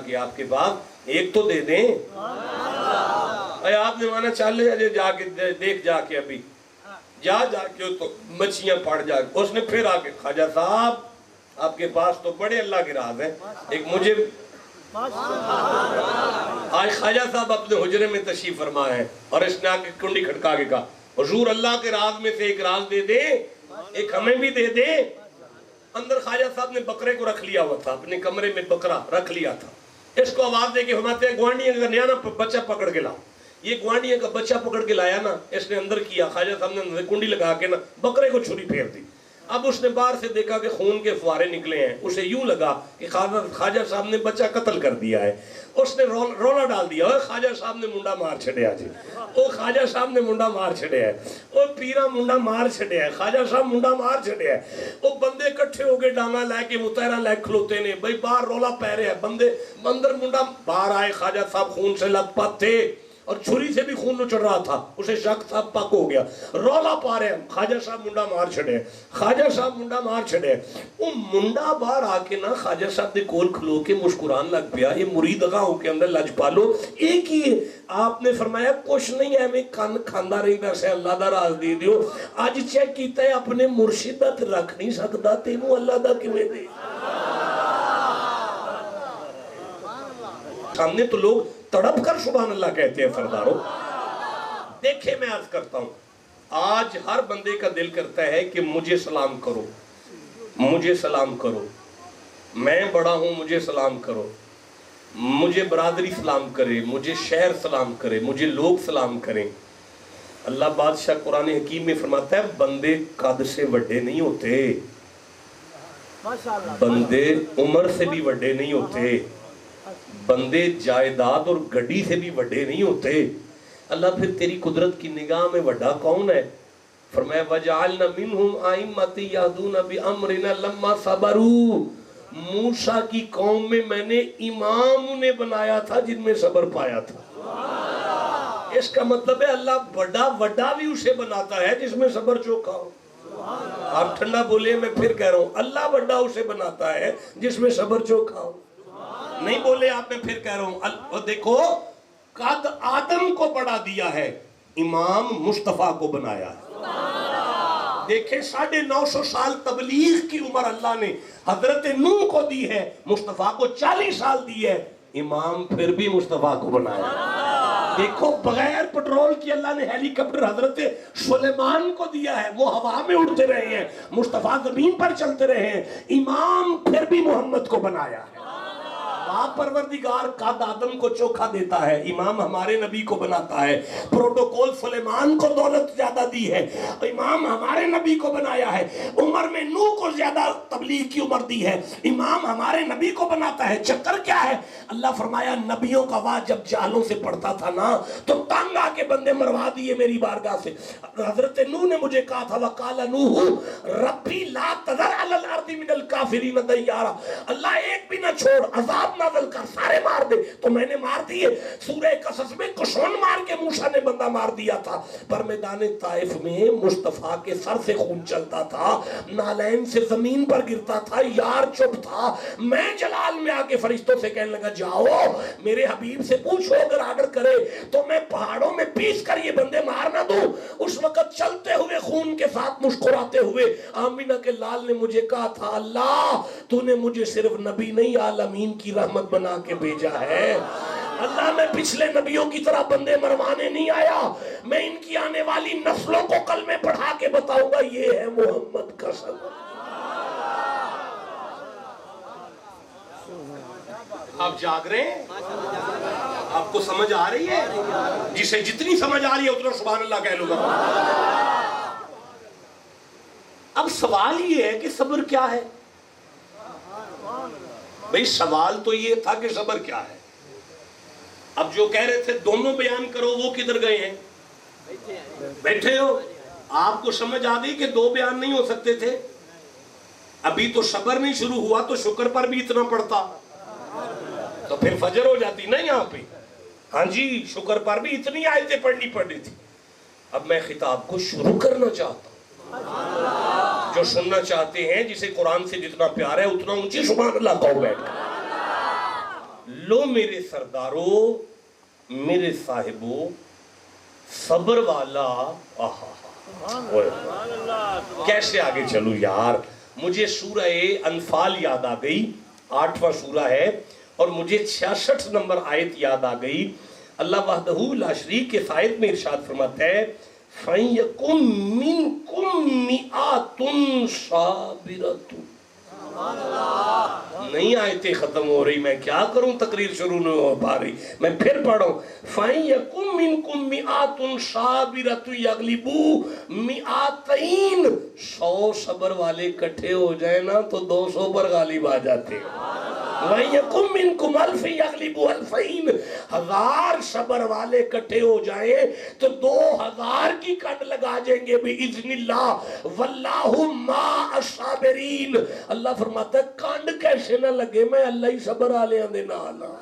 کے آپ کے پاس، ایک تو دے دیں. آپ نے مانا چاہ لے جا کے دیکھ جا کے ابھی جا کے تو مچھیاں پڑ جا کے. اس نے پھر آ کے خواجہ صاحب آپ کے پاس تو بڑے اللہ کے راز ہیں، ایک مجھے آج خواجہ صاحب اپنے حجرے میں تشریف فرما ہے اور اس نے آگے کنڈی کھٹکا کے کہا حضور اللہ کے راز میں سے ایک راز دے دے، ایک ہمیں بھی دے دے۔ اندر خواجہ صاحب نے بکرے کو رکھ لیا ہوا تھا، اپنے کمرے میں بکرا رکھ لیا تھا۔ اس کو آواز دے کے فرماتے ہیں گوانڈیاں کا نیا نا بچہ پکڑ کے لاؤ۔ یہ گوانڈیاں کا بچہ پکڑ کے لایا نا، اس نے اندر کیا، خواجہ صاحب نے کنڈی لگا کے نا بکرے کو چھری پھیر دی۔ اب اس نے باہر سے دیکھا کہ خون کے فوارے نکلے ہیں، اسے یوں لگا کہ خواجہ صاحب نے بچہ قتل کر دیا ہے۔ اس نے رولا ڈال دیا، اوہ خواجہ صاحب نے منڈا مار چھڑیا جی، او خواجہ صاحب نے منڈا مار چھڑیا ہے، او پیرا منڈا مار چھڑیا ہے، خواجہ صاحب منڈا مار چھڑیا ہے۔ او بندے کٹھے ہو گئے ڈاما لے کے متحرہ لے کھلوتے نے، بھئی باہر رولا پہ رہے ہیں، بندے اندر منڈا باہر آئے، خواجہ صاحب خون سے لت پت تھے اور چھری سے بھی خون چڑھ رہا تھا، اسے شک تھا پک ہو گیا، رولا پا رہے ہیں خواجہ صاحب منڈا مار چھڑے، خواجہ صاحب منڈا مار چھڑے۔ وہ منڈا باہر آ کے نا خواجہ صاحب دے کول کھلو کے مسکران لگ پیا، یہ مرید اگاہوں کے اندر لج پالو ایک ہی ہے۔ آپ نے فرمایا کچھ نہیں ہے، میں کان کھاندہ رہی در سے اللہ دا راز دی دیو، آج چیک کیتا ہے اپنے مرشدت رکھ نہیں سکتا تینوں اللہ دا کیویں دے۔ سامنے تو لوگ تڑپ کر سبحان اللہ کہتے ہیں سرداروں۔ دیکھیں میں عرض کرتا ہوں، آج ہر بندے کا دل کرتا ہے کہ مجھے سلام کرو، مجھے سلام کرو، میں بڑا ہوں مجھے سلام کرو، مجھے برادری سلام کرے، مجھے شہر سلام کرے، مجھے لوگ سلام کریں۔ اللہ بادشاہ قرآن حکیم میں فرماتا ہے بندے قد سے وڈے نہیں ہوتے، بندے عمر سے بھی وڈے نہیں ہوتے، بندے جائیداد اور گڈی سے بھی وڈے نہیں ہوتے۔ اللہ پھر تیری قدرت کی نگاہ میں وڈا کون ہے؟ فرمایا وَجَعَلْنَا مِنْهُمْ آئِمَّةً يَهْدُونَ بِأَمْرِنَا لَمَّا صَبَرُوا۔ موسیٰ کی قوم میں میں نے امام انہیں بنایا تھا جن میں صبر پایا تھا۔ اس کا مطلب ہے اللہ وڈا بھی اسے بناتا ہے جس میں صبر چوکھا ہو۔ آپ ٹھنڈا بولے، میں پھر کہہ رہا ہوں اللہ وڈا اسے بناتا ہے جس میں صبر چوکھا ہو۔ نہیں بولے آپ، میں پھر کہہ رہا ہوں دیکھو قد آدم کو بڑا دیا ہے، امام مصطفیٰ کو بنایا ہے۔ دیکھیں 950 سال تبلیغ کی عمر اللہ نے حضرت نوح کو دی ہے، مصطفیٰ کو 40 سال دی ہے، امام پھر بھی مصطفیٰ کو بنایا ہے۔ دیکھو بغیر پٹرول کی اللہ نے ہیلی کاپٹر حضرت سلیمان کو دیا ہے، وہ ہوا میں اڑتے رہے ہیں، مصطفیٰ زمین پر چلتے رہے ہیں، امام پھر بھی محمد کو بنایا ہے۔ آپ پروردگار قد آدم کو چوکھا دیتا ہے، امام ہمارے نبی کو بناتا ہے، پروٹوکول سلیمان کو دولت زیادہ دی ہے، امام ہمارے نبی کو بنایا ہے، عمر میں نوح کو زیادہ تبلیغ کی عمر دی ہے، امام ہمارے نبی کو بناتا ہے۔ چکر کیا ہے؟ اللہ فرمایا نبیوں کا واہ جب جہلوں سے پڑھتا تھا نا تو تنگ آ کے بندے مروا دیے میری بارگاہ سے۔ حضرت نوح نے مجھے کہا تھا وَقَالَ نُوحُ رَبِّ لَا تَذَرْ عَلَى الْأَرْضِ مِنَ الْكَافِرِينَ دَيَّارًا، اللہ ایک بھی نہ چھوڑ، عذاب نازل کر، سارے مار دے۔ تو میں نے مار دیے۔ سورہ قصص میں کشون مار کے موسیٰ نے بندہ مار دیا تھا، پر میدان طائف میں مصطفیٰ کے سر سے خون چلتا تھا، نالین سے زمین پر گرتا تھا، یار چپ تھا۔ میں جلال میں آ کے فرشتوں سے کہنے لگا جاؤ میرے حبیب سے پوچھو اگر آرڈر کرے تو میں پہاڑوں میں پیس کر یہ بندے مار نہ دوں۔ اس وقت چلتے ہوئے خون کے ساتھ مسکراتے ہوئے آمینہ کے لال نے مجھے کہا تھا اللہ تو نے مجھے صرف نبی نہیں عالمین کی رحمت بنا کے بھیجا ہے۔ اللہ میں پچھلے نبیوں کی طرح بندے مروانے نہیں آیا، میں ان کی آنے والی نسلوں کو کلمے پڑھا کے بتاؤں گا یہ ہے محمد کا سلام۔ آپ جاگ رہے ہیں؟ آپ کو سمجھ آ رہی ہے؟ جسے جتنی سمجھ آ رہی ہے اتنا سبحان اللہ کہہ لوں گا۔ اب سوال یہ ہے کہ صبر کیا ہے؟ بھئی سوال تو یہ تھا کہ صبر کیا ہے۔ اب جو کہہ رہے تھے دونوں بیان کرو وہ کدھر گئے ہیں؟ بیٹھے ہو؟ آپ کو سمجھ آ گئی کہ دو بیان نہیں ہو سکتے تھے؟ ابھی تو صبر نہیں شروع ہوا تو شکر پر بھی اتنا پڑتا تو پھر فجر ہو جاتی نا یہاں پہ۔ ہاں جی شکر پر بھی اتنی آیتیں پڑھنی پڑی تھی۔ اب میں خطاب کو شروع کرنا چاہتا ہوں، جو سننا چاہتے ہیں جسے قرآن سے جتنا پیار ہے اتنا اونچی سبحان اللہ کہو بیٹھ کر۔ لو میرے سرداروں، میرے صاحبوں، صبر والا کیسے آگے چلوں یار؟ مجھے سورہ انفال یاد آ گئی، 8واں سورہ ہے، اور مجھے 66 نمبر آیت یاد آ گئی. اللہ وحدہ لا شریک کے آیت میں ارشاد فرماتا ہے فَيَكُن مِّنكُم مِّئَةٌ صَابِرَةٌ. نہیں آیتیں ختم ہو رہی، میں کیا کروں، تقریر شروع نہیں ہو پا رہی، میں پھر پڑھوں. فَيَكُن مِّنكُم مِّئَةٌ صَابِرَةٌ يَغْلِبُوا مِئَتَيْن. 100 صبر والے کٹھے ہو جائیں نا تو 200 پر غالب آ جاتے ہیں. وَيَكُن مِّنكُمْ أَلْفٌ يَغْلِبُوا أَلْفَيْنِ. 1000 صبر والے کٹھے ہو جائیں تو 2000 کی کنڈ لگا جائیں گے بِإِذْنِ اللَّهِ وَاللَّهُ مَعَ الصَّابِرِينَ. اللہ فرماتا ہے کنڈ کیسے نہ لگے، میں اللہ ہی صبر والے دے نال ہاں.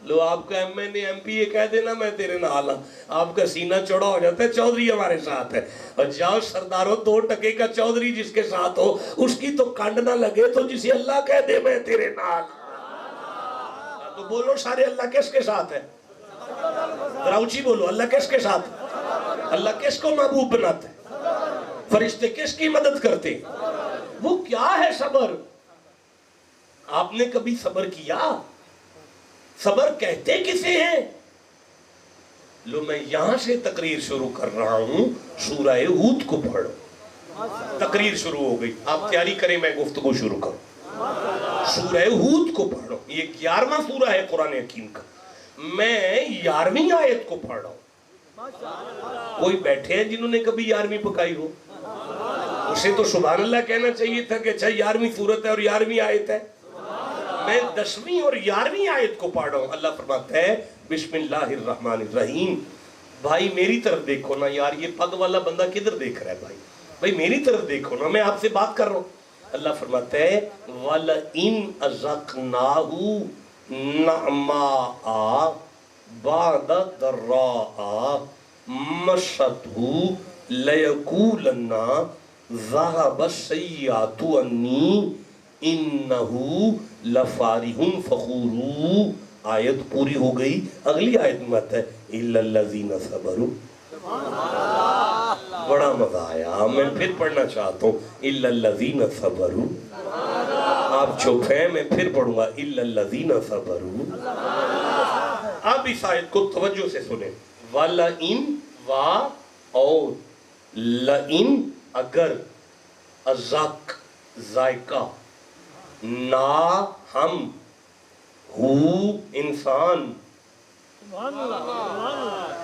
لو آپ کا M N A M P A کہہ دینا میں تیرے نال ہاں، آپ کا سینہ چوڑا ہو جاتا ہے چودھری ہمارے ساتھ ہے. اور جاؤ سرداروں 2 ٹکے کا چودھری جس کے ساتھ ہو اس کی تو کنڈ نہ لگے تو جسے اللہ کہہ دے میں تیرے نال. تو بولو سارے اللہ کس کے ساتھ ہے؟ دراؤچی بولو اللہ کس کے ساتھ ہے؟ اللہ کس کو محبوب بناتا ہے؟ فرشتے کس کی مدد کرتے؟ وہ کیا ہے صبر؟ آپ نے کبھی صبر کیا؟ صبر کہتے کسے ہیں؟ لو میں یہاں سے تقریر شروع کر رہا ہوں، سورہ ہود کو پڑھو. تقریر شروع ہو گئی، آپ تیاری کریں میں گفتگو شروع کروں. سورہ ہود کو پڑھو، یہ 11واں سورہ ہے قرآن حکیم کا. میں 11ویں آیت کو پڑھ رہا ہوں. کوئی بیٹھے ہیں جنہوں نے کبھی 11ویں پکائی ہو؟ اسے تو سبحان اللہ کہنا چاہیے تھا کہ اچھا 11ویں سورت ہے اور 11ویں آیت ہے. میں 10ویں اور 11ویں آیت کو پڑھ رہا ہوں. اللہ فرماتا ہے بسم اللہ الرحمن الرحیم. بھائی میری طرف دیکھو نا یار، یہ پگ والا بندہ کدھر دیکھ رہا ہے؟ بھائی میری طرف دیکھو نا، میں آپ سے بات کر رہا ہوں. اللہ فرماتا ہے وَلَئِنْ أَذَقْنَاهُ نَعْمَاءَ بَعْدَ ضَرَّاءَ مَسَّتْهُ لَيَقُولَنَّ ذَهَبَ السَّيِّئَاتُ عَنِّي إِنَّهُ لَفَارِحٌ فَخُورٌ. آیت پوری ہو گئی. اگلی آیت میں آتا ہے إِلَّا الَّذِينَ صَبَرُوا. بڑا مزہ آیا، میں پھر پڑھنا چاہتا ہوں إِلَّا الَّذِينَ صَبَرُوا. آپ چپ ہیں، میں پھر پڑھوں گا إِلَّا الَّذِينَ صَبَرُوا. اب اس آیت کو توجہ سے سنیں. وَلَئِن وا اور لَئِن اگر ازاق ذائقہ نا ہم ہو انسان.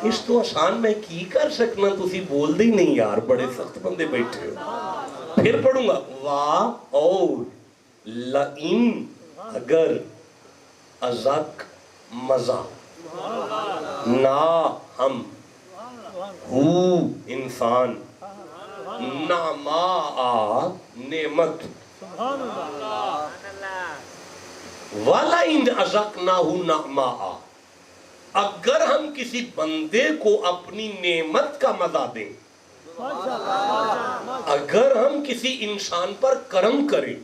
اس تو آسان میں کی کر سکنا، تسی بول دی نہیں یار، بڑے سخت بندے بیٹھے ہو. پھر پڑھوں گا وا اور لئن اگر ازاق مزہ نا ہم ہو انسان نعماء نعمت. وَلَئِنْ أَذَقْنَاهُ نَعْمَاءَ اگر ہم کسی بندے کو اپنی نعمت کا مزہ دیں، اگر ہم کسی انسان پر کرم کریں،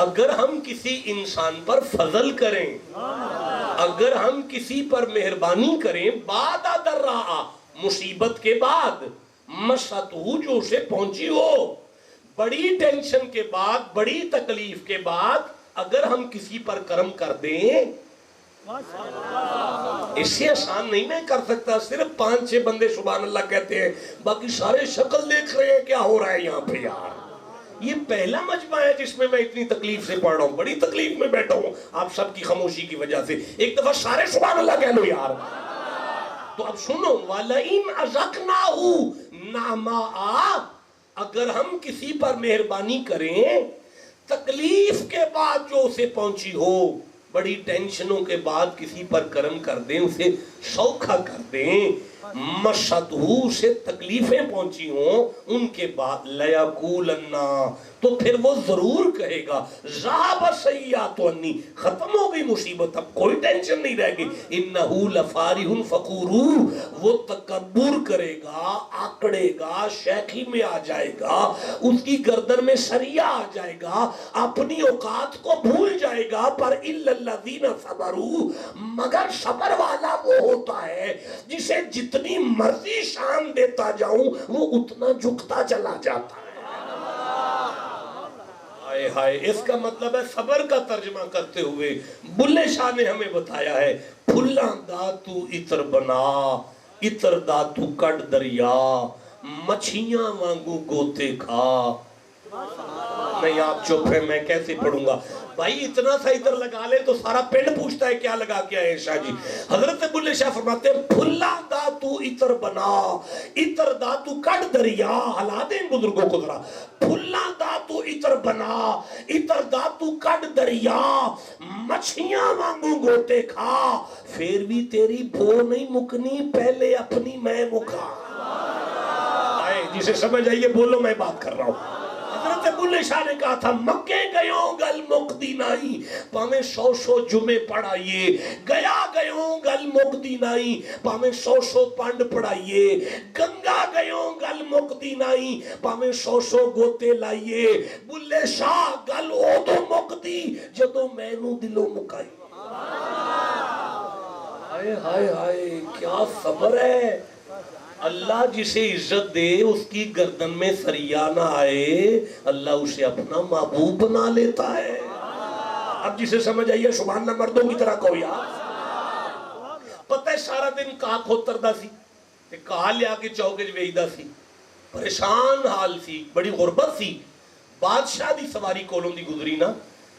اگر ہم کسی انسان پر فضل کریں، اگر ہم کسی پر مہربانی کریں، بعد ضراء مصیبت کے بعد، مَسَّتْهُ جو اسے پہنچی ہو، بڑی ٹینشن کے بعد، بڑی تکلیف کے بعد اگر ہم کسی پر کرم کر دیں. اس سے آسان نہیں میں کر سکتا. صرف 5-6 بندے سبحان اللہ کہتے ہیں، باقی سارے شکل دیکھ رہے ہیں کیا ہو رہا ہے یہاں پہ یار. یہ پہلا مجمع ہے جس میں اتنی تکلیف سے پڑھ رہا ہوں، بڑی تکلیف میں بیٹھا ہوں آپ سب کی خاموشی کی وجہ سے. ایک دفعہ سارے سبحان اللہ کہہ لو یار. تو اب سنو وَلَئِنْ أَذَقْنَاهُ نَعْمَاءَ اگر ہم کسی پر مہربانی کریں، تکلیف کے بعد جو اسے پہنچی ہو، بڑی ٹینشنوں کے بعد کسی پر کرم کر دیں، اسے سوکھا کر دیں، مَسَّتْهُ سے تکلیفیں پہنچی ہوں، ان کے بعد لَيَقُولَنَّ تو پھر وہ ضرور کہے گا ذَهَبَ السَّيِّئَاتُ عَنِّي ختم ہو گئی مصیبت، اب کوئی ٹینشن نہیں رہ گئی. إِنَّهُ لَفَارِحٌ فَخُورٌ وہ تکبر کرے گا، آکڑے گا، شیخی میں آ جائے گا، اس کی گردن میں سریا آ جائے گا، اپنی اوقات کو بھول جائے گا. پر إِلَّا الَّذِينَ صَبَرُوا مگر صبر والا وہ ہوتا ہے جسے جتنی مرضی شان دیتا جاؤں وہ اتنا جھکتا چلا جاتا ہے. ہائے ہائے، اس کا مطلب ہے صبر کا ترجمہ کرتے ہوئے بلے شاہ نے ہمیں بتایا ہے پھلاں دا تو عطر بنا، عطر دا تو کٹ دریا، مچھیاں وانگو گوتے کھا۔ نہیں آپ چپ ہیں، میں کیسے پڑھوں گا بھائی؟ اتنا سا ادھر لگا لے تو سارا پنڈ پوچھتا ہے کیا لگا کیا ہے شاہ جی۔ حضرت بلے شاہ فرماتے ہیں پھلا دا تو عطر بنا، عطر دا تو کٹ دریا۔ ہلا دیں بزرگوں کو ذرا، پھلا دا تو عطر بنا، عطر دا تو کٹ دریا، مچھیاں وانگو گوتے کھا، پھر بھی تیری بو نہیں مکنی، پہلے اپنی میں مکا۔ آئے جسے سمجھ آئیے بولو، میں بات کر رہا ہوں۔ حضرت بلے شاہ نے کہا تھا مکے گیوں گل مقدی نائی، پاویں 100 جمعے پڑھائیے، گیا گیوں گل مقدی نائی، پاویں 100 پنڈ پڑھائیے، گنگا گیوں گل مقدی نائی، پاویں 100 گوتے لائیے، بلے شاہ گل او مقدی جدو میں نو دلوں مکائی۔ ہائے ہائے ہائے کیا صبر ہے! اللہ جسے عزت دے اس کی گردن میں سریا نہ آئے، اللہ اسے اپنا محبوب بنا لیتا ہے۔ اب جسے سمجھ آئیے سبحان اللہ مردوں کی طرح کہو یار۔ پتہ ہے سارا دن کہا کھوتر دا سی تے کہا لیا کے چوکے جویدہ سی، پریشان حال سی، بڑی غربت سی۔ بادشاہ دی سواری کولوں دی گزری نا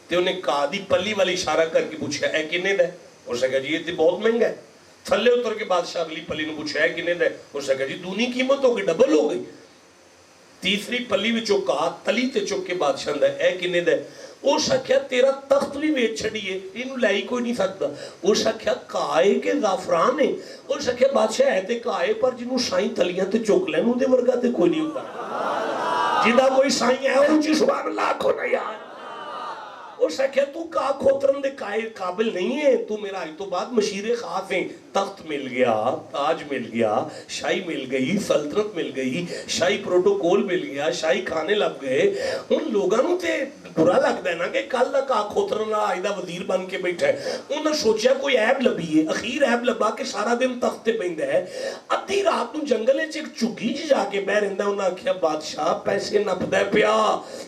تے انہیں کہا دی پلی والی اشارہ کر کے پوچھا اے کنے دے؟ اس نے کہا جی یہ تے بہت مہنگا ہے۔ تھلے اتر کے بادشاہ اگلی پلی نے پوچھا ہے کنے دے؟ اس نے کہا جی دونی قیمت ہو گئی، ڈبل ہو گئی۔ تیسری پلی میں چکا تلی تے چک کے بادشاہ دے اے کنے دے؟ اس نے کہا تیرا تخت بھی ویچ چھڑیے، انہوں لائی کوئی نہیں سکتا۔ اس نے کہا کائے کے زعفران ہے۔ اس نے کہا بادشاہ ہے تے کائے پر جنہوں سائیں تلیاں تے چک لیں انہوں دے ورگا تے کوئی نہیں ہوتا۔ جدہ کوئی سائیں ہے اور اونچی سبحان اللہ کو نہ یار۔ اس نے کہا تو کہا کھوترن دے قابل نہیں ہے، تو میرا آج تو بعد مشیر خاص ہیں۔ تخت مل گیا، تاج مل گیا، شاہی مل گئی، سلطنت مل گئی، شاہی پروٹوکول مل گیا، شاہی کھانے لگ گئے۔ ان لوگوں تے برا لگتا ہے نا کہ کل نہ کہا کھوترن آئیدہ وزیر بن کے بیٹھا ہے۔ انہوں نے سوچا کوئی عیب لبی ہے، اخیر عیب لبا کہ سارا دن تخت تے بیندہ ہے۔ ادھی رات نو جنگلے چ ایک چگی جا کے بہ رہندا، انہاں کہا بادشاہ پیسے نپدا پیا،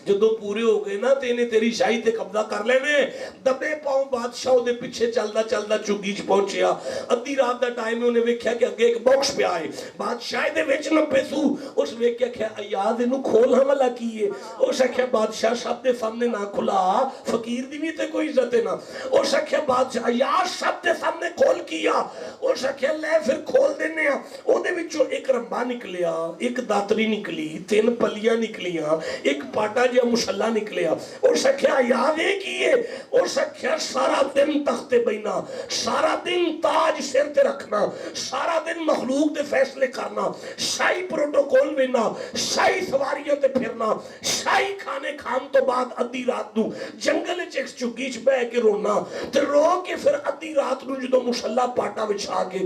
جدو پورے ہو گئے نا تے انہیں تیری شاہی تے قبضہ کر لینے۔ دبے پاؤں بادشاہ دے پیچھے چلدا چلدا چگی چ پہنچیا۔ ادھی رات دا ٹائم انہیں ویکھیا کہ اگے ایک باکس پہ آئے، بادشاہ دے وچ نپے سو۔ اس ویکھیا کہ ایاز انہوں کھول حملہ کیے۔ اس کہا بادشاہ سب دے سامنے نہ کھلا، فقیر دی بھی تے کوئی عزت ہے نا۔ اس کہا بادشاہ ایاز سب دے سامنے کھول کیا۔ اس کہا لے پھر کھول دینے ہیں۔ او دے وچوں ایک رمبا نکلیا، ایک داتری نکلی، 3 پلیاں نکلیاں، ایک پاٹا جا مسلح نکلیا۔ اس کہا ایاز ایک ہی ہے۔ اس کہا سارا دن تخت بینا، سارا دن تاج سر تے رکھنا، سارا دن مخلوق دے فیصلے کرنا، شاہی پروٹوکول بینا، شاہی سواریوں تے پھرنا، شاہی کھانے کھان تو بعد ادھی رات نو جنگل چیکس چگیچ بے کے رونا، تے رو کے پھر ادھی رات نو جدو مسلح پاٹا بچھا کے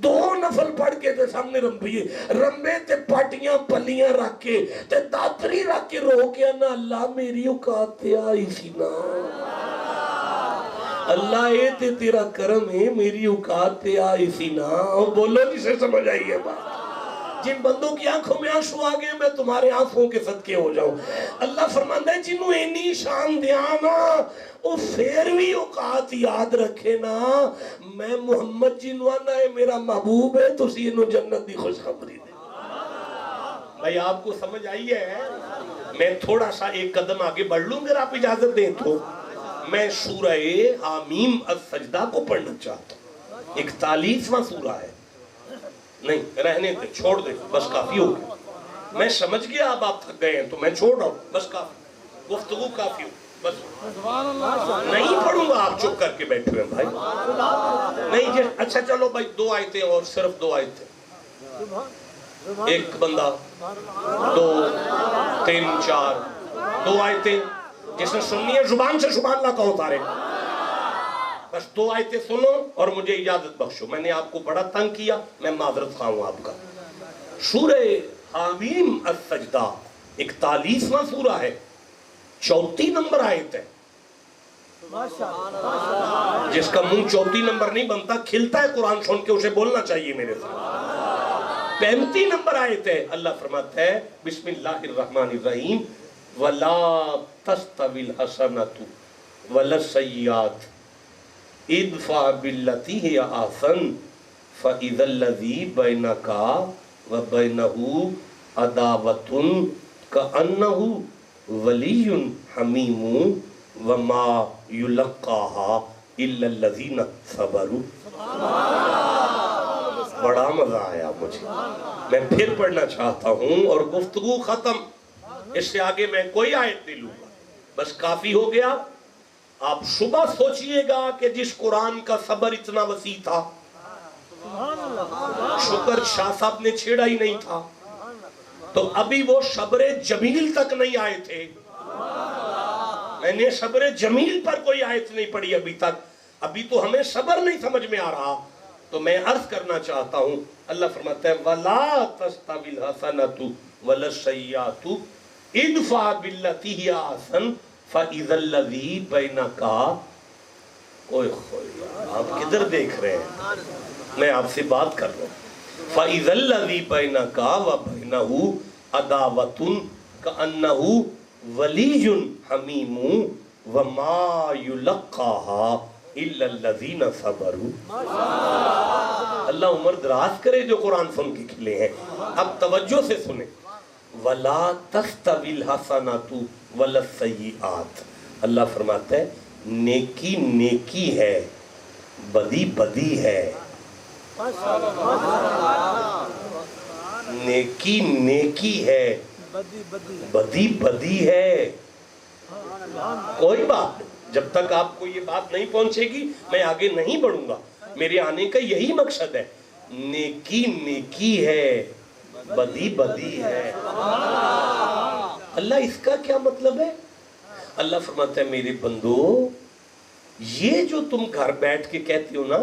2 نفل پڑھ کے تے سامنے رمبیے، رمبے تے پاٹیاں پلیاں رکھ کے تے داتری رکھ کے رو کے انا اللہ میری اوقات تے آئی سی نا، اللہ اے تے تیرا کرم ہے میری اوقات تے آئی سی نا۔ اور بولو جسے سمجھ آئیے بات۔ جن بندوں کی آنکھوں میں آنسو آگئے میں تمہارے آنکھوں کے صدقے ہو جاؤں۔ اللہ فرماندہ ہے جنہوں اینی شان دیانا وہ پھر بھی اوقات یاد رکھے نا، میں محمد جنہوں آنا ہے میرا محبوب ہے تو اسی انہوں جنت دی خوشخبری دے۔ بھائی آپ کو سمجھ آئی ہے؟ میں تھوڑا سا ایک قدم آگے بڑھ لوں اگر آپ اجازت دیں تو۔ میں سورہ حامیم السجدہ کو پڑھنا چاہتا ہوں، 41واں سورہ ہے۔ نہیں رہنے دے، چھوڑ دے، بس کافی ہو گیا۔ میں سمجھ گیا اب آپ تھک گئے ہیں تو میں چھوڑ رہا ہوں، بس کافی، گفتگو کافی ہو، بس نہیں پڑھوں گا، آپ چپ کر کے بیٹھے ہوئے بھائی نہیں جی۔ اچھا چلو بھائی 2 آیتیں اور، صرف 2 آیتیں، ایک بندہ 2 3 4 2 آیتیں جس نے سننی ہے زبان سے سبحان اللہ کہو سارے، بس 2 آیتیں سنو اور مجھے اجازت بخشو، میں نے آپ کو بڑا تنگ کیا، میں معذرت خواہ ہوں آپ کا۔ سورہ حامیم السجدہ 41واں سورہ ہے، 34 نمبر آیت ہے۔ جس کا منہ 34 نمبر نہیں بنتا کھلتا ہے قرآن سن کے، اسے بولنا چاہیے میرے ساتھ۔ 35 نمبر آیت ہے، اللہ فرماتا ہے بسم اللہ الرحمن الرحیم ولا تستوی الحسنۃ ولا السیئات ادفع باللتی ہی احسن فاذا الذی بینک وبینہ عداوۃ کأنہ ولی حمیم وما یلقاہا الا الذین صبروا۔ بڑا مزہ آیا مجھے، میں پھر پڑھنا چاہتا ہوں اور گفتگو ختم، اس سے آگے میں کوئی آیت نہیں لوں گا، بس کافی ہو گیا۔ آپ صبح سوچئے گا کہ جس قرآن کا صبر اتنا وسیع تھا، شکر شاہ صاحب نے چھیڑا ہی نہیں تھا، تو ابھی وہ صبر جمیل تک نہیں آئے تھے۔ میں نے صبر جمیل پر کوئی آیت نہیں پڑھی ابھی تک، ابھی تو ہمیں صبر نہیں سمجھ میں آ رہا، تو میں عرض کرنا چاہتا ہوں، اللہ فرماتا ہے وَلَا تَسْتَوِي الْحَسَنَةُ وَلَا السَّيِّئَةُ ادْفَعْ بِالَّتِي هِيَ أَحْسَنُ فَإِذَا الَّذِي بَيْنَكَ اوہ آپ کدھر دیکھ رہے ہیں، میں آپ سے بات کر رہا ہوں۔ فَإِذَا الَّذِي بَيْنَكَ وَبَيْنَهُ عَدَاوَةٌ كَأَنَّهُ وَلِيٌّ حَمِيمٌ وَمَا يُلَقَّاهَا إِلَّا الَّذِينَ صَبَرُوا۔ اللہ عمر دراز کرے جو قرآن سن کے کھلے ہیں، اب توجہ سے سنیں۔ وَلَا تَسْتَوِي الْحَسَنَةُ وَلَا السَّيِّئَاتُ، اللہ فرماتا ہے نیکی نیکی ہے، بدی بدی ہے، نیکی نیکی ہے، بدی بدی ہے۔ کوئی بات نہیں، جب تک آپ کو یہ بات نہیں پہنچے گی میں آگے نہیں بڑھوں گا، میرے آنے کا یہی مقصد ہے، نیکی نیکی ہے، بدی بدی ہے۔ اللہ اس کا کیا مطلب ہے؟ اللہ فرماتا ہے میرے بندو، یہ جو تم گھر بیٹھ کے کہتے ہو نا،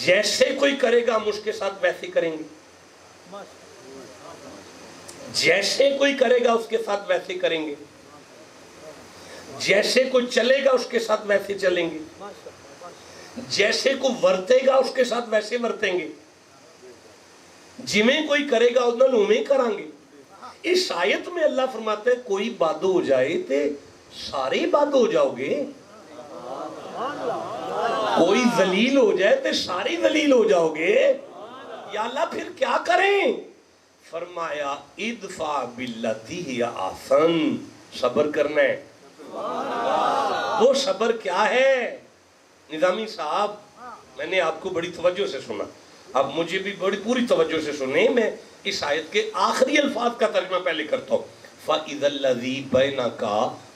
جیسے کوئی کرے گا ہم اس کے ساتھ ویسے کریں گے، جیسے کوئی کرے گا اس کے ساتھ ویسے کریں گے، جیسے کوئی چلے گا اس کے ساتھ ویسے چلیں گے، جیسے کوئی ورتے گا اس کے ساتھ ویسے ورتیں گے، جمیں کوئی کرے گا انہوں نے کریں گے۔ اس آیت میں اللہ فرماتا ہے کوئی باد ہو جائے تو سارے باد ہو جاؤ گے، کوئی ذلیل ہو جائے تو سارے ذلیل ہو جاؤ گے، یا اللہ پھر کیا کریں؟ فرمایا ادفع باللتی ہی احسن، صبر کرنا ہے۔ وہ صبر کیا ہے؟ نظامی صاحب میں نے آپ کو بڑی توجہ سے سنا، اب مجھے بھی بڑی پوری توجہ سے سنیں، میں اس آیت کے آخری الفاظ کا ترجمہ پہلے کرتا ہوں۔ فَإِذَا الَّذِي بَيْنَكَ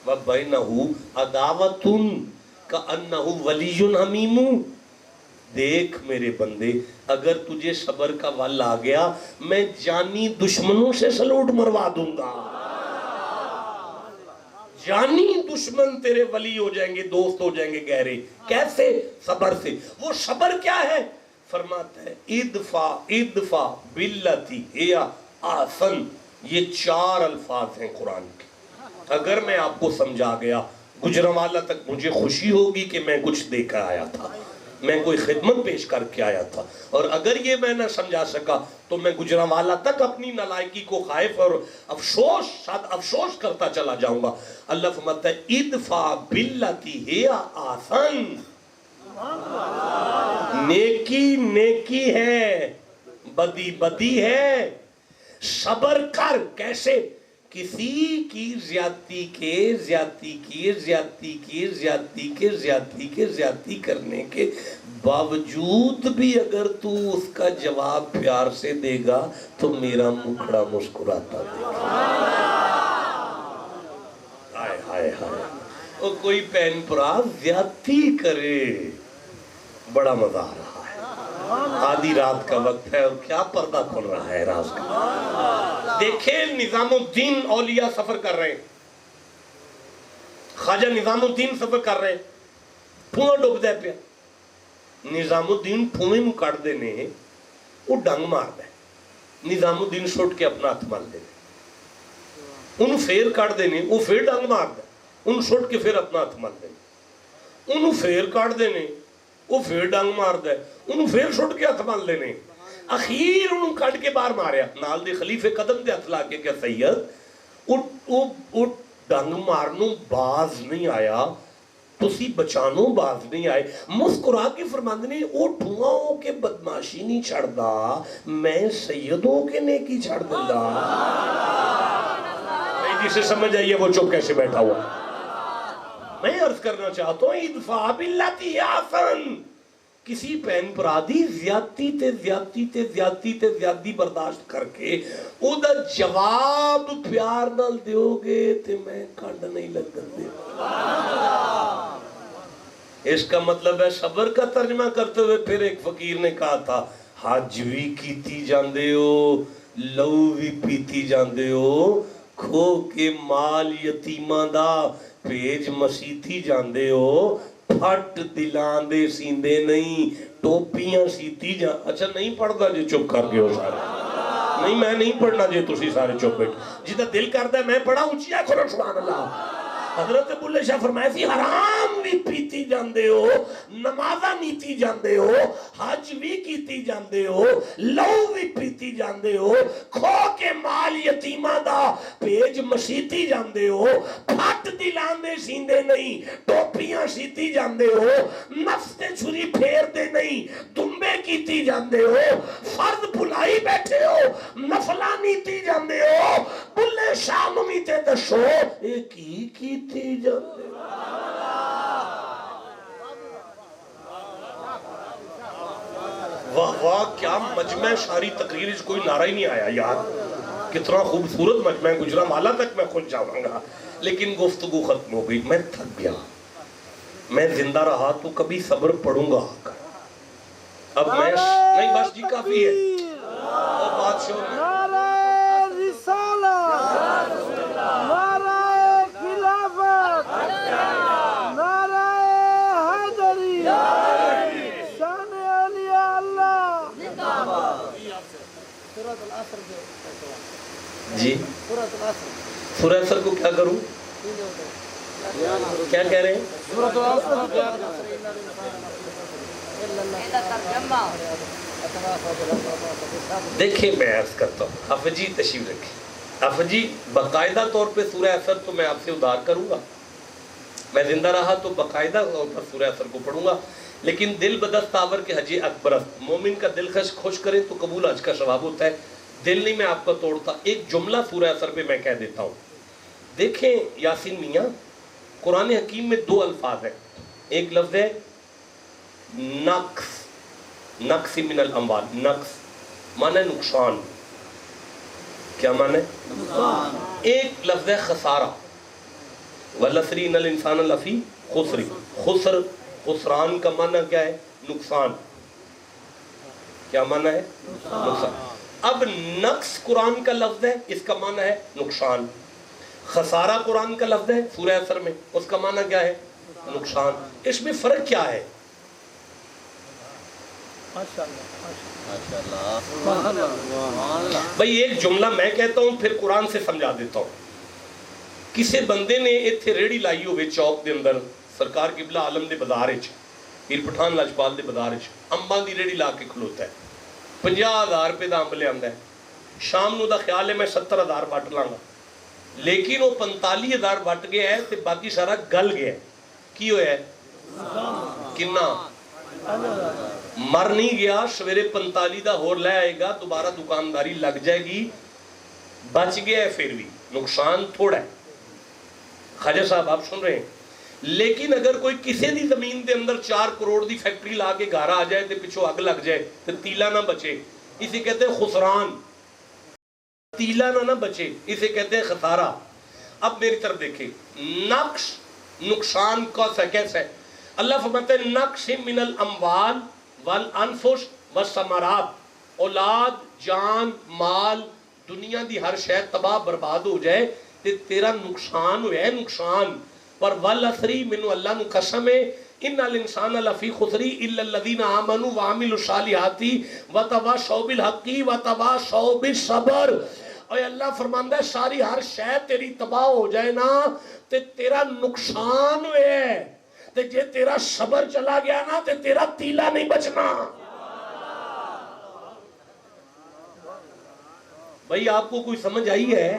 وَبَيْنَهُ عَدَاوَةٌ كَأَنَّهُ وَلِيٌّ حَمِيمٌ، دیکھ میرے بندے، اگر تجھے صبر کا وال آ گیا میں جانی دشمنوں سے سلوٹ مروا دوں گا، جانی دشمن تیرے ولی ہو جائیں گے، دوست ہو جائیں گے گہرے۔ کیسے؟ صبر سے۔ وہ صبر کیا ہے؟ فرماتا ہے ادفع باللتی ہی احسن، یہ 4 الفاظ ہیں قرآن کے، اگر میں آپ کو سمجھا گیا گجرانوالہ تک مجھے خوشی ہوگی کہ میں کچھ دے کر آیا تھا، میں کوئی خدمت پیش کر کے آیا تھا، اور اگر یہ میں نہ سمجھا سکا تو میں گجرانوالہ تک اپنی نالائکی کو خائف اور افسوس کرتا چلا جاؤں گا۔ اللہ فرماتا ہے ادفع باللتی ہی احسن، نیکی نیکی ہے، بدی بدی ہے، صبر کر۔ کیسے؟ کسی کی زیادتی کرنے کے باوجود بھی اگر تو اس کا جواب پیار سے دے گا تو میرا مکھڑا مسکراتا دے گا۔ ہائے ہائے ہائے، اور کوئی پہن پرا زیادتی کرے، بڑا مزہ آ رہا ہے، آدھی رات کا وقت ہے اور کیا پردہ کھل رہا ہے راز کا۔ دیکھیں نظام الدین اولیاء سفر کر رہے ہیں، خواجہ نظام الدین سفر کر رہے ہیں، پھوئں ڈوب دے پیا، نظام الدین پھوئیں مو کٹ دینے وہ ڈنگ مار دے، نظام الدین سٹ کے اپنا ہاتھ مال دینے، انہوں پھر کٹ دینے وہ پھر ڈنگ مار دے، انہوں سٹ کے پھر اپنا ہاتھ مال دینے، انہوں پھر کٹ دینے وہ پھر ڈنگ مار دے، انہوں پھر سٹ کے ہاتھ مال دینے، اخیر انہوں کٹ کے باہر ماریا، نال دے خلیفے قدم دے ہاتھ لا کے کہ سید اٹھ ڈنگ مارنوں باز نہیں آیا، تسی بچانوں باز نہیں آئے۔ مسکرا کے فرماندے نے او ٹھواں کے بدماشی نہیں چھڑ دا، میں سیدوں کے نیکی چھڑ دندا۔ نہیں جسے سمجھ آئیے وہ چپ کیسے بیٹھا ہوا۔ میں عرض کرنا چاہتا ہوں ادفع باللتی احسن، کسی پین پرادی زیادتی تے زیادتی تے زیادتی تے زیادتی برداشت کر کے او دا جواب پیار نال دیو گے تے میں کھنڈ نہیں لگن دے۔ اس کا مطلب ہے صبر کا ترجمہ کرتے ہوئے پھر ایک فقیر نے کہا تھا حج بھی کیتی جاندے ہو، لو بھی پیتی جاندے ہو، کھو کے مال یتیماں دا پیج مسیتی جاندے ہو، پھٹ دلان دے سیندے نہیں، ٹوپیاں سیتی اچھا نہیں پڑھتا جی چپ کر کے ہو سارے، نہیں میں نہیں پڑھنا جی تسی سارے چپ بیٹھ، جیدہ دل کرتا ہے میں پڑھا اونچی ہے کھولو سبحان اللہ۔ حضرت بلے شاہ فرمائے تھی حرام بھی پیتی جاندے ہو، نمازہ نیتی جاندے ہو، حج بھی کیتی جاندے ہو، لو بھی پیتی جاندے ہو، کھو کے مال یتیمہ دا پیج مسیتی جاندے ہو، پھٹ دلان دے سیندے نہیں، ٹوپیاں سیتی جاندے ہو، نفس دے چھری پھیر دے نہیں، دنبے کیتی جاندے ہو، فرد بھلائی بیٹھے ہو، نفلہ نیتی جاندے ہو، بلے شاہ نمیتے دشو ایک ہی کیتی جاندے ہو۔ واہ واہ کیا مجمع شعری تقریر اس کوئی نعرہ ہی نہیں آیا یار، کتنا خوبصورت مجمع گجرانوالہ تک میں خود جاؤں گا، لیکن گفتگو ختم ہو گئی، میں تھک گیا، میں زندہ رہا تو کبھی صبر پڑھوں گا آ کر، اب میں نہیں بس جی کافی ہے اور بادشاہ میں نعرہ رسالت، نعرہ خلافت، نعرہ حیدری، شان اولیاء اللہ۔ جی سورہ اثر کو کیا کروں؟ کیا کہہ رہے ہیں؟ دیکھیں میں عرض کرتا ہوں، حافظ جی تشریف رکھیں، حافظ جی باقاعدہ طور پہ سورہ اثر تو میں آپ سے ادھار کروں گا، میں زندہ رہا تو باقاعدہ طور پر سورہ اثر کو پڑھوں گا، لیکن دل بدست آور کے حج اکبر است، مومن کا دل خوش کریں تو قبول حج کا ثواب ہوتا ہے، دل نہیں میں آپ کا توڑتا۔ ایک جملہ سورہ اثر پہ میں کہہ دیتا ہوں، دیکھیں یاسین میاں قرآن حکیم میں دو الفاظ ہیں، ایک لفظ ہے نقص، نقص من الاموال، نقص معنی نقصان، کیا معنی؟ ایک لفظ ہے خسارہ، وَالْعَصْرِ إِنَّ الْإِنسَانَ لَفِي خُسْرٍ، خسر خسران کا معنی کیا ہے؟ نقصان، کیا معنی ہے؟ نقصان۔ اب نقص قرآن کا لفظ ہے، اس کا معنی ہے نقصان، خسارہ قرآن کا لفظ ہے سورہ اثر میں، اس کا معنی کیا ہے؟ نقصان۔ اس میں فرق کیا ہے؟ بھئی ایک جملہ میں کہتا ہوں پھر قرآن سے سمجھا دیتا ہوں۔ کسے بندے نے اتھے ریڑی لائی ہوئے چوک دے اندر سرکار قبلہ عالم دے بازار وچ، پیر پٹھان لاجپال دے بازار وچ امباں دی ریڑی لا کے کھلوتا ہے، 50,000 روپے دا امب لے آندا ہے، شام نو دا خیال ہے میں 70,000 وٹ لاں گا، لیکن وہ 45,000 وٹ گیا ہے تے باقی سارا گل گیا ہے، کی ہویا ہے؟ کنا مر نہیں گیا، سویرے 45 دا ہور لے آئے گا، دوبارہ دکانداری لگ جائے گی، بچ گیا ہے، پھر بھی نقصان تھوڑا ہے۔ خواجہ صاحب آپ سن رہے ہیں، لیکن اگر کوئی کسی دی زمین دے اندر 4 کروڑ دی فیکٹری لا کے گھر آ جائے تے پچھو اگ لگ جائے تے تیلا نہ بچے، اسے کہتے ہیں خسران، تیلا نہ بچے، اسے کہتے ہیں خسارہ۔ اب میری طرف دیکھیں، نقص نقصان کیسا ہے؟ اللہ فرماتے ہیں نقص من الاموال والانفس والثمرات، اولاد، جان، مال، دنیا دی ہر شے تباہ برباد ہو جائے تے تیرا نقصان ہوئے ہے، نقصان پر والعصری منو اللہ نو قسم ہے ان الانسان لفی خسری الا الذین آمنوا وعملوا الصالحات وتواصوا بالحق وتواصوا بالصبر۔ اور اللہ فرماندا ہے ساری ہر شے تیری تباہ ہو جائے نا تے تیرا نقصان ہوئے ہے، تے جے تیرا صبر چلا گیا نا تے تیرا تیلا نہیں بچنا۔ بھئی آپ کو کوئی سمجھ آئی ہے؟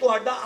ਤੁਹਾਡਾ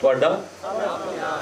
ਤੁਹਾਡਾ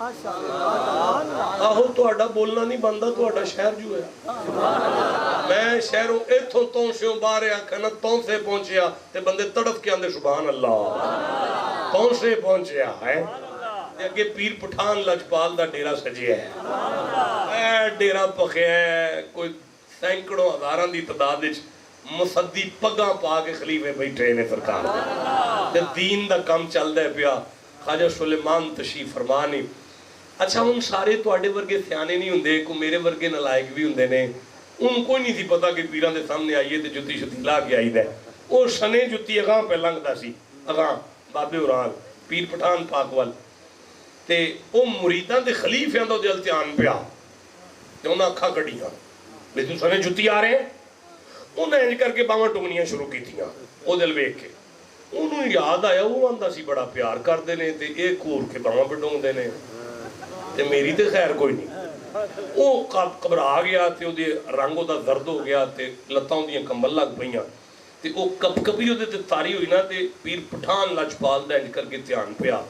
ਆਹੋ ਤੁਹਾਡਾ ਬੋਲਣਾ ਨਹੀਂ ਬੰਦਾ, ਤੁਹਾਡਾ ਸ਼ਹਿਰ ਜੂ ਹੈ। ਮੈਂ ਸ਼ਹਿਰੋਂ ਇੱਥੋਂ ਤੌਂਸਿਓਂ ਬਾਹਰ ਆਖਾਂ ਨਾ ਤੌਂਸੇ ਪਹੁੰਚਿਆ ਤੇ ਬੰਦੇ ਤੜਫ ਕੇ ਆਂਦੇ ਸੁਭਾਨ ਅੱਲਾਹ, ਤੌਂਸੇ ਪਹੁੰਚਿਆ ਹੈ। ਤੇ ਅੱਗੇ ਪੀਰ ਪਠਾਨ ਲਜਪਾਲ ਦਾ ਡੇਰਾ ਸਜਿਆ ਹੈ। ਇਹ ਡੇਰਾ ਭਖਿਆ ਹੈ, ਕੋਈ ਸੈਂਕੜੋਂ ਹਜ਼ਾਰਾਂ ਦੀ ਤਾਦਾਦ ਵਿੱਚ ਮੁਸੱਦੀ ਪੱਗਾਂ ਪਾ ਕੇ ਖਲੀਫੇ ਬੈਠੇ ਨੇ ਸਰਕਾਰ ਤੇ ਦੀਨ ਦਾ ਕੰਮ ਚੱਲਦਾ ਪਿਆ। ਖਾਜਾ ਸੁਲੇਮਾਨ ਤਸ਼ਰੀਫ ਫਰਮਾ ਨੇ। ਅੱਛਾ ਹੁਣ ਸਾਰੇ ਤੁਹਾਡੇ ਵਰਗੇ ਸਿਆਣੇ ਨਹੀਂ ਹੁੰਦੇ, ਕੋਈ ਮੇਰੇ ਵਰਗੇ ਨਲਾਇਕ ਵੀ ਹੁੰਦੇ ਨੇ। ਉਹਨੂੰ ਕੋਈ ਨਹੀਂ ਸੀ ਪਤਾ ਕਿ ਪੀਰਾਂ ਦੇ ਸਾਹਮਣੇ ਆਈਏ ਤੇ ਜੁੱਤੀ ਛੁੱਤੀ ਲਾ ਕੇ ਆਈਦਾ। ਉਹ ਸਨੇ ਜੁੱਤੀ ਅਗਾਂਹ ਪੈ ਲੰਘਦਾ ਸੀ, ਅਗਾਂਹ ਬਾਬੇ ਉਰਾਨ ਪੀਰ ਪਠਾਨ ਪਾਕ ਵੱਲ, ਤੇ ਉਹ ਮੁਰੀਦਾਂ ਦੇ ਖਲੀਫਿਆਂ ਦਾ ਉਹਦੇ ਵੱਲ ਧਿਆਨ ਪਿਆ ਤੇ ਉਹਨਾਂ ਅੱਖਾਂ ਕੱਢੀਆਂ ਵੀ ਤੂੰ ਸਨੇ ਜੁੱਤੀ ਆ ਰਹੇ। ਉਹਨੇ ਇੰਜ ਕਰਕੇ ਬਾਹਾਂ ਟੁੰਗਣੀਆਂ ਸ਼ੁਰੂ ਕੀਤੀਆਂ ਉਹਦੇ ਵੱਲ ਵੇਖ ਕੇ। ਉਹਨੂੰ ਯਾਦ ਆਇਆ ਉਹ ਆਂਦਾ ਸੀ ਬੜਾ ਪਿਆਰ ਕਰਦੇ ਨੇ ਤੇ ਇਹ ਘੂਰ ਕੇ ਬਾਹਾਂ ਵਡਾਉਂਦੇ ਨੇ ਤੇ ਮੇਰੀ ਤੇ ਖੈਰ ਕੋਈ ਨਹੀਂ। ਉਹ ਘਬਰਾ ਗਿਆ ਤੇ ਉਹਦੇ ਰੰਗ ਉਹਦਾ ਦਰਦ ਹੋ ਗਿਆ ਤੇ ਲੱਤਾਂ ਉਹਦੀਆਂ ਕੰਬਲ ਲੱਗ ਪਈਆਂ ਤੇ ਉਹ ਕਪਕਪੀ ਉਹਦੇ ਤੇ ਤਾਰੀ ਹੋਈ ਨਾ ਤੇ ਪੀਰ ਪਠਾਨ ਲਜਪਾਲ ਦਾ ਇੰਜ ਕਰਕੇ ਧਿਆਨ ਪਿਆ।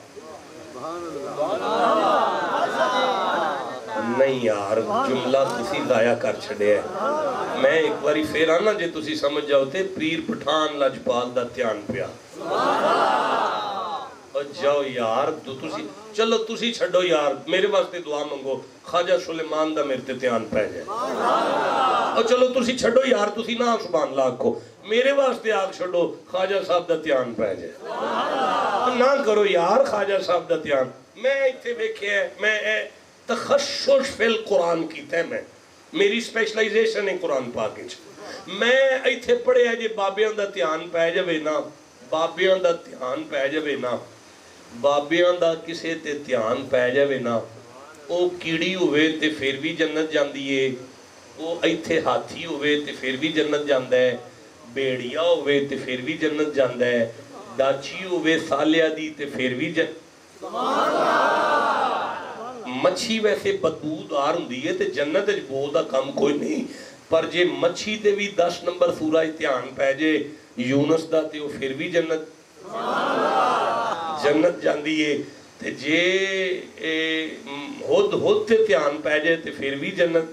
ਨਹੀਂ ਯਾਰ ਜੁਮਲਾ ਤੁਸੀਂ ਜ਼ਾਇਆ ਕਰ ਛੱਡਿਆ। ਮੈਂ ਇੱਕ ਵਾਰੀ ਫੇਰ ਆਣਾ ਜੇ ਤੁਸੀਂ ਸਮਝ ਜਾਓ ਤੇ ਪੀਰ ਪਠਾਨ ਲਜਪਾਲ ਦਾ ਧਿਆਨ ਪਿਆ। ਜਾਓ ਯਾਰ ਤੁਸੀਂ ਚਲੋ ਤੁਸੀਂ ਛੱਡੋ ਯਾਰ, ਮੇਰੇ ਵਾਸਤੇ ਦੁਆ ਮੰਗੋ ਖਾਜਾ ਸੁਲੇਮਾਨ ਦਾ ਮੇਰੇ ਤੇ ਧਿਆਨ ਪੈ ਜਾਏ। ਚਲੋ ਤੁਸੀਂ ਛੱਡੋ ਯਾਰ, ਤੁਸੀਂ ਨਾ ਸੁਭਾਨ ਅੱਲਾਹ ਆਖੋ, ਮੇਰੇ ਵਾਸਤੇ ਆਖ ਛੱਡੋ ਖਾਜਾ ਸਾਹਿਬ ਦਾ ਧਿਆਨ ਪੈ ਜਾਏ। ਨਾ ਕਰੋ ਯਾਰ ਖਾਜਾ ਸਾਹਿਬ ਦਾ ਧਿਆਨ। ਮੈਂ ਇੱਥੇ ਵੇਖਿਆ, ਮੈਂ ਤਖਸ਼ੁਸ਼ ਫਿਲ ਕੁਰਾਨ ਕੀਤਾ। ਮੈਂ ਮੇਰੀ ਸਪੈਸ਼ਲਾਈਜੇਸ਼ਨ ਹੈ ਕੁਰਾਨ ਪਾਕ ਵਿੱਚ। ਮੈਂ ਇੱਥੇ ਪੜ੍ਹਿਆ ਜੇ ਬਾਬਿਆਂ ਦਾ ਧਿਆਨ ਪੈ ਜਾਵੇ ਨਾ, ਬਾਬਿਆਂ ਦਾ ਧਿਆਨ ਪੈ ਜਾਵੇ ਨਾ, ਬਾਬਿਆਂ ਦਾ ਕਿਸੇ ਤੇ ਧਿਆਨ ਪੈ ਜਾਵੇ ਨਾ, ਉਹ ਕੀੜੀ ਹੋਵੇ ਤੇ ਫਿਰ ਵੀ ਜੰਨਤ ਜਾਂਦੀ ਏ, ਉਹ ਇੱਥੇ ਹਾਥੀ ਹੋਵੇ ਤੇ ਫਿਰ ਵੀ ਜੰਨਤ ਜਾਂਦਾ ਹੈ, ਬੇੜੀਆ ਹੋਵੇ ਤੇ ਫਿਰ ਵੀ ਜੰਨਤ ਜਾਂਦਾ ਹੈ, ਡਾਚੀ ਹੋਵੇ ਸਾਲਿਆ ਦੀ ਤੇ ਫਿਰ ਵੀ ਮੱਛੀ ਵੈਸੇ ਬਦਬੂਦਾਰ ਹੁੰਦੀ ਹੈ ਤੇ ਜੰਨਤ ਵਿੱਚ ਬੋ ਦਾ ਕੰਮ ਕੋਈ ਨਹੀਂ। ਪਰ ਜੇ ਮੱਛੀ ਤੇ ਵੀ 10 ਨੰਬਰ ਸੂਰਾ ਧਿਆਨ ਪੈ ਜੇ ਯੂਨਸ ਦਾ ਤੇ ਉਹ ਫਿਰ ਵੀ ਜੰਨਤ ਜਾਂਦੀ ਏ। ਤੇ ਜੇ ਹੁਦ ਤੇ ਧਿਆਨ ਪੈ ਜਾਏ ਤੇ ਫਿਰ ਵੀ ਜੰਨਤ।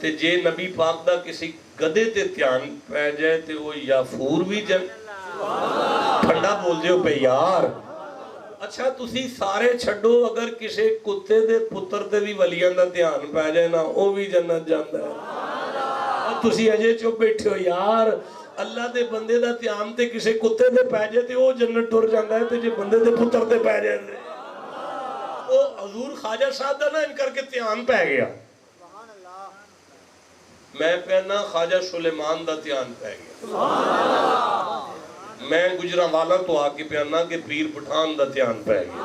ਤੇ ਜੇ ਨਬੀ ਪਾਕ ਦਾ ਕਿਸੇ ਗਧੇ ਤੇ ਧਿਆਨ ਪੈ ਜਾਏ ਤੇ ਉਹ ਯਾਫੂਰ ਵੀ ਠੰਡਾ ਬੋਲ ਦਿਓ ਪਏ ਯਾਰ। ਅੱਛਾ ਤੁਸੀਂ ਸਾਰੇ ਛੱਡੋ, ਅਗਰ ਕਿਸੇ ਕੁੱਤੇ ਦੇ ਪੁੱਤਰ ਤੇ ਵੀ ਵਲੀਆਂ ਦਾ ਧਿਆਨ ਪੈ ਜਾਏ ਨਾ, ਉਹ ਵੀ ਜੰਨਤ ਜਾਂਦਾ ਹੈ। ਤੁਸੀਂ ਅਜੇ ਚੁੱਪ ਬੈਠੇ ਹੋ ਯਾਰ। ਅੱਲਾ ਦੇ ਬੰਦੇ ਦਾ ਧਿਆਨ ਤੇ ਕਿਸੇ ਕੁੱਤੇ ਤੇ ਪੈ ਜਾਏ ਤੇ ਉਹ ਜੰਨਤ ਟੁਰ ਜਾਂਦਾ ਹੈ, ਤੇ ਜੇ ਬੰਦੇ ਦੇ ਪੁੱਤਰ ਤੇ ਪੈ ਜਾਏ ਉਹ ਹਜ਼ੂਰ ਖਾਜਾ ਸਾਹਿਬ ਦਾ ਨਾ ਇਨ ਕਰਕੇ ਧਿਆਨ ਪੈ ਗਿਆ। ਮੈਂ ਪਹਿਨਾ ਖਾਜਾ ਸੁਲੇਮਾਨ ਦਾ ਧਿਆਨ ਪੈ ਗਿਆ। ਮੈਂ ਗੁਜਰਾਂਵਾਲਾ ਤੋਂ ਆ ਕੇ ਪਿਆਨਾ ਕਿ ਪੀਰ ਪਠਾਨ ਦਾ ਧਿਆਨ ਪੈ ਗਿਆ।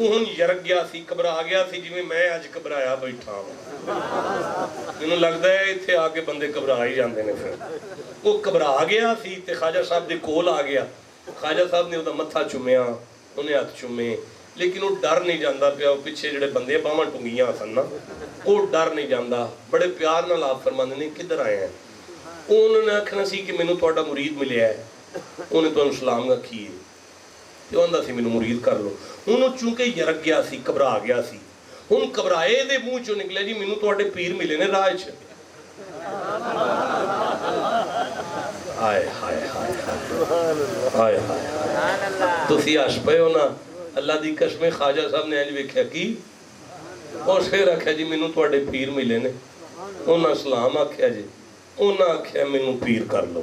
ਹੁਣ ਯਰਗ ਗਿਆ ਸੀ, ਘਬਰਾ ਗਿਆ ਸੀ, ਜਿਵੇਂ ਮੈਂ ਅੱਜ ਘਬਰਾਇਆ ਬੈਠਾ ਹਾਂ। ਮੈਨੂੰ ਲੱਗਦਾ ਹੈ ਇੱਥੇ ਆ ਕੇ ਬੰਦੇ ਘਬਰਾ ਹੀ ਜਾਂਦੇ ਨੇ। ਫਿਰ ਉਹ ਘਬਰਾ ਗਿਆ ਸੀ ਤੇ ਖਾਜਾ ਸਾਹਿਬ ਦੇ ਕੋਲ ਆ ਗਿਆ। ਖਾਜਾ ਸਾਹਿਬ ਨੇ ਉਹਦਾ ਮੱਥਾ ਚੁੰਮਿਆ, ਉਹਨੇ ਹੱਥ ਚੁੰਮੇ, ਲੇਕਿਨ ਉਹ ਡਰ ਨਹੀਂ ਜਾਂਦਾ ਪਿਆ। ਉਹ ਪਿੱਛੇ ਜਿਹੜੇ ਬੰਦੇ ਬਾਹਾਂ ਟੁੰਗੀਆਂ ਸਨ ਨਾ, ਉਹ ਡਰ ਨਹੀਂ ਜਾਂਦਾ। ਬੜੇ ਪਿਆਰ ਨਾਲ ਆਪ ਫਰਮਾਉਂਦੇ ਨੇ ਕਿੱਧਰ ਆਏ ਆ। ਉਹਨਾਂ ਨੇ ਆਖਣਾ ਸੀ ਕਿ ਮੈਨੂੰ ਤੁਹਾਡਾ ਮੁਰੀਦ ਮਿਲਿਆ ਹੈ, ਉਹਨੇ ਤੁਹਾਨੂੰ ਸਲਾਮ ਆਖੀ ਹੈ ਤੇ ਉਹ ਆਂਦਾ ਸੀ ਮੈਨੂੰ ਮੁਰੀਦ ਕਰ ਲਓ। ਹੁਣ ਚੂੰਕਿ ਯਰਗ ਗਿਆ ਸੀ, ਘਬਰਾ ਗਿਆ ਸੀ, ਹੁਣ ਘਬਰਾਏ ਦੇ ਮੂੰਹ ਚੋਂ ਨਿਕਲਿਆ ਜੀ ਮੈਨੂੰ ਤੁਹਾਡੇ ਪੀਰ ਮਿਲੇ ਨੇ ਰਾਹ 'ਚ। ਹਾਏ ਹਾਏ ਹਾਏ ਹਾਏ ਹਾਏ, ਤੁਸੀਂ ਹੱਸ ਪਏ ਹੋ ਨਾ। ਅੱਲਾ ਦੀ ਕਸਮ ਖਾਜਾ ਸਾਹਿਬ ਨੇ ਇੰਜ ਵੇਖਿਆ ਕਿ ਉਸ ਫਿਰ ਆਖਿਆ ਜੀ ਮੈਨੂੰ ਤੁਹਾਡੇ ਪੀਰ ਮਿਲੇ ਨੇ। ਉਹਨਾਂ ਸਲਾਮ ਆਖਿਆ ਜੀ, ਉਹਨਾਂ ਆਖਿਆ ਮੈਨੂੰ ਪੀਰ ਕਰ ਲਓ।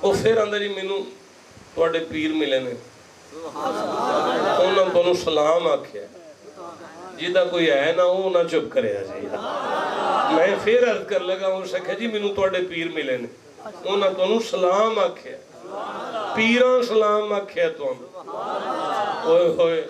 ਉਹ ਫਿਰ ਅੰਦਰ ਹੀ ਮੈਨੂੰ ਤੁਹਾਡੇ ਪੀਰ ਮਿਲੇ ਨੇ, ਉਹਨਾਂ ਤੁਹਾਨੂੰ ਸਲਾਮ ਆਖਿਆ। ਜਿਹਦਾ ਕੋਈ ਹੈ ਨਾ ਉਹ ਨਾ ਚੁੱਪ ਕਰਿਆ ਜੀ। ਮੈਂ ਫਿਰ ਅਰਜ਼ ਕਰ ਲਗਾ, ਉਹ ਆਖਿਆ ਜੀ ਮੈਨੂੰ ਤੁਹਾਡੇ ਪੀਰ ਮਿਲੇ ਨੇ, ਉਹਨਾਂ ਤੁਹਾਨੂੰ ਸਲਾਮ ਆਖਿਆ, ਪੀਰਾਂ ਸਲਾਮ ਆਖਿਆ ਤੁਹਾਨੂੰ। ਓਏ ਹੋਏ,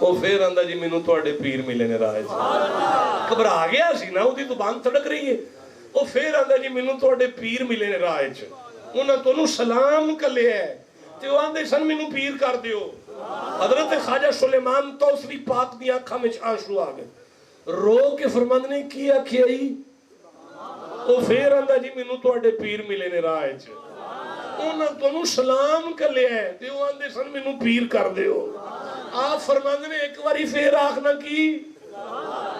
وہ پھر آندا جی مینوں تواڈے پیر ملے نے راہ وچ گھبرا گیا سی نا اودی زبان تڑک رہی ہے وہ پھر آندا جی مینوں تواڈے پیر ملے نے راہ وچ انہاں تانوں سلام کلیا ہے تے وہ آندے سن مینوں پیر کر دیو حضرت خواجہ سلیمان توسری پاک دی اکھاں وچ آنسو آ گئے رو کے فرماندے نے کی آکھیا جی وہ پھر آندا جی مینوں تواڈے پیر ملے نے راہ وچ انہاں تانوں سلام کلیا ہے تے وہ آندے سن مینوں پیر کر دیو آپ فرماندے نے ایک واری پھر آکھنا کی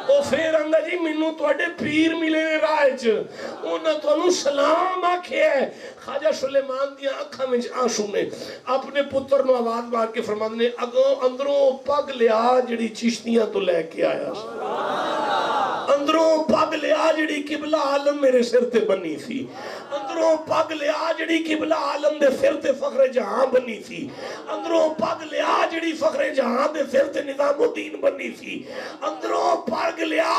وہ پھر آندا جی مینوں تواڈے پیر ملے نے راہ وچ انہاں تانوں سلام آکھیا ہے خواجہ سلیمان دی اکھاں وچ آنسو نے اپنے پتر نو آواز مار کے فرماندے نے اگوں اندروں پگ لیا جڑی چشتیاں تو لے کے آیا اندروں پگ لیا جڑی قبلہ عالم میرے سر تے بنی سی اندروں پگ لیا جڑی قبلہ عالم دے سر تے فخر جہاں بنی سی اندروں پگ لیا جڑی فخر جہاں دے سر تے نظام الدین بنی سی اندروں پگ لیا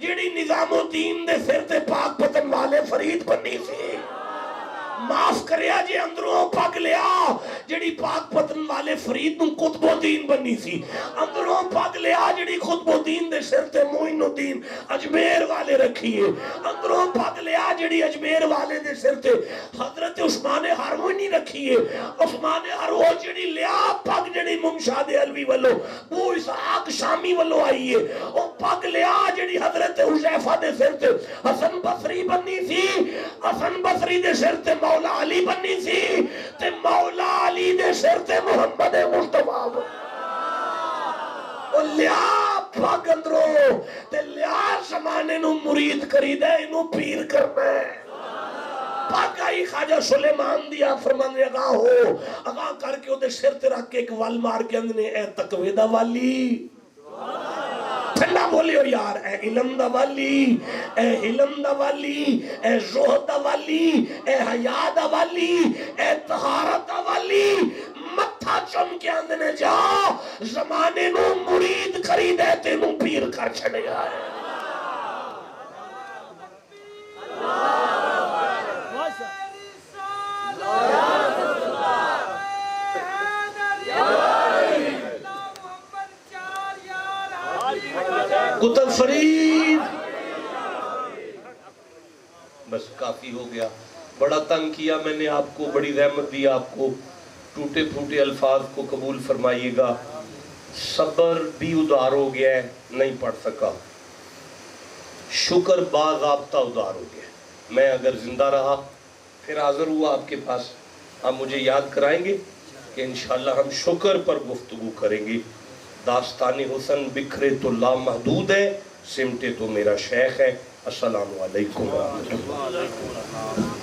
جڑی نظام الدین دے سر تے پاک پتن والے فرید بنی سی معاف کریا جی اندروں پگ لیا جڑی پاک پتن والے فرید نو قطب الدین بنی سی اندروں پگ لیا جڑی قطب الدین دے سر تے معین الدین اجمیر والے رکھیے اندروں پگ لیا جڑی اجمیر والے دے سر تے حضرت عثمان ہرمونی رکھیے عثمان ہرمونی جڑی لیا پگ جڑی ممشاد علوی والو وہ اسحاق شامی والو آئیے او پگ لیا جڑی حضرت حذیفہ دے سر تے حسن بصری بنی سی حسن بصری دے سر تے مولا علی بنی سی تے مولا علی دے سر تے محمد مصطفیٰ او لیا پاک اندروں تے لیا زمانے نو مرید کری دے انو پیر کرنا ہے پاک آئی خواجہ سلیمان دیا فرمان اگاہ ہو اگاہ کر کے او دے سر تے رکھ کے ایک وال مار کے اندنے اے تقویدہ والی ٹھنڈا بولی ہو یار اے علم دا والی اے علم دا والی اے زہد دا والی اے حیا دا والی اے طہارت دا والی متھا چم کے اندنے جا زمانے نو مرید خریدے تے نو پیر کر چھڑے آئے قطب فرید بس کافی ہو گیا بڑا تنگ کیا میں نے آپ کو بڑی رحمت دی آپ کو ٹوٹے پھوٹے الفاظ کو قبول فرمائیے گا صبر بھی ادار ہو گیا ہے نہیں پڑھ سکا شکر باضابطہ ادار ہو گیا میں اگر زندہ رہا پھر حاضر ہوا آپ کے پاس آپ مجھے یاد کرائیں گے کہ انشاءاللہ ہم شکر پر گفتگو کریں گے داستان حسن بکھرے تو لامحدود ہے سمٹے تو میرا شیخ ہے السلام علیکم ورحمۃ اللہ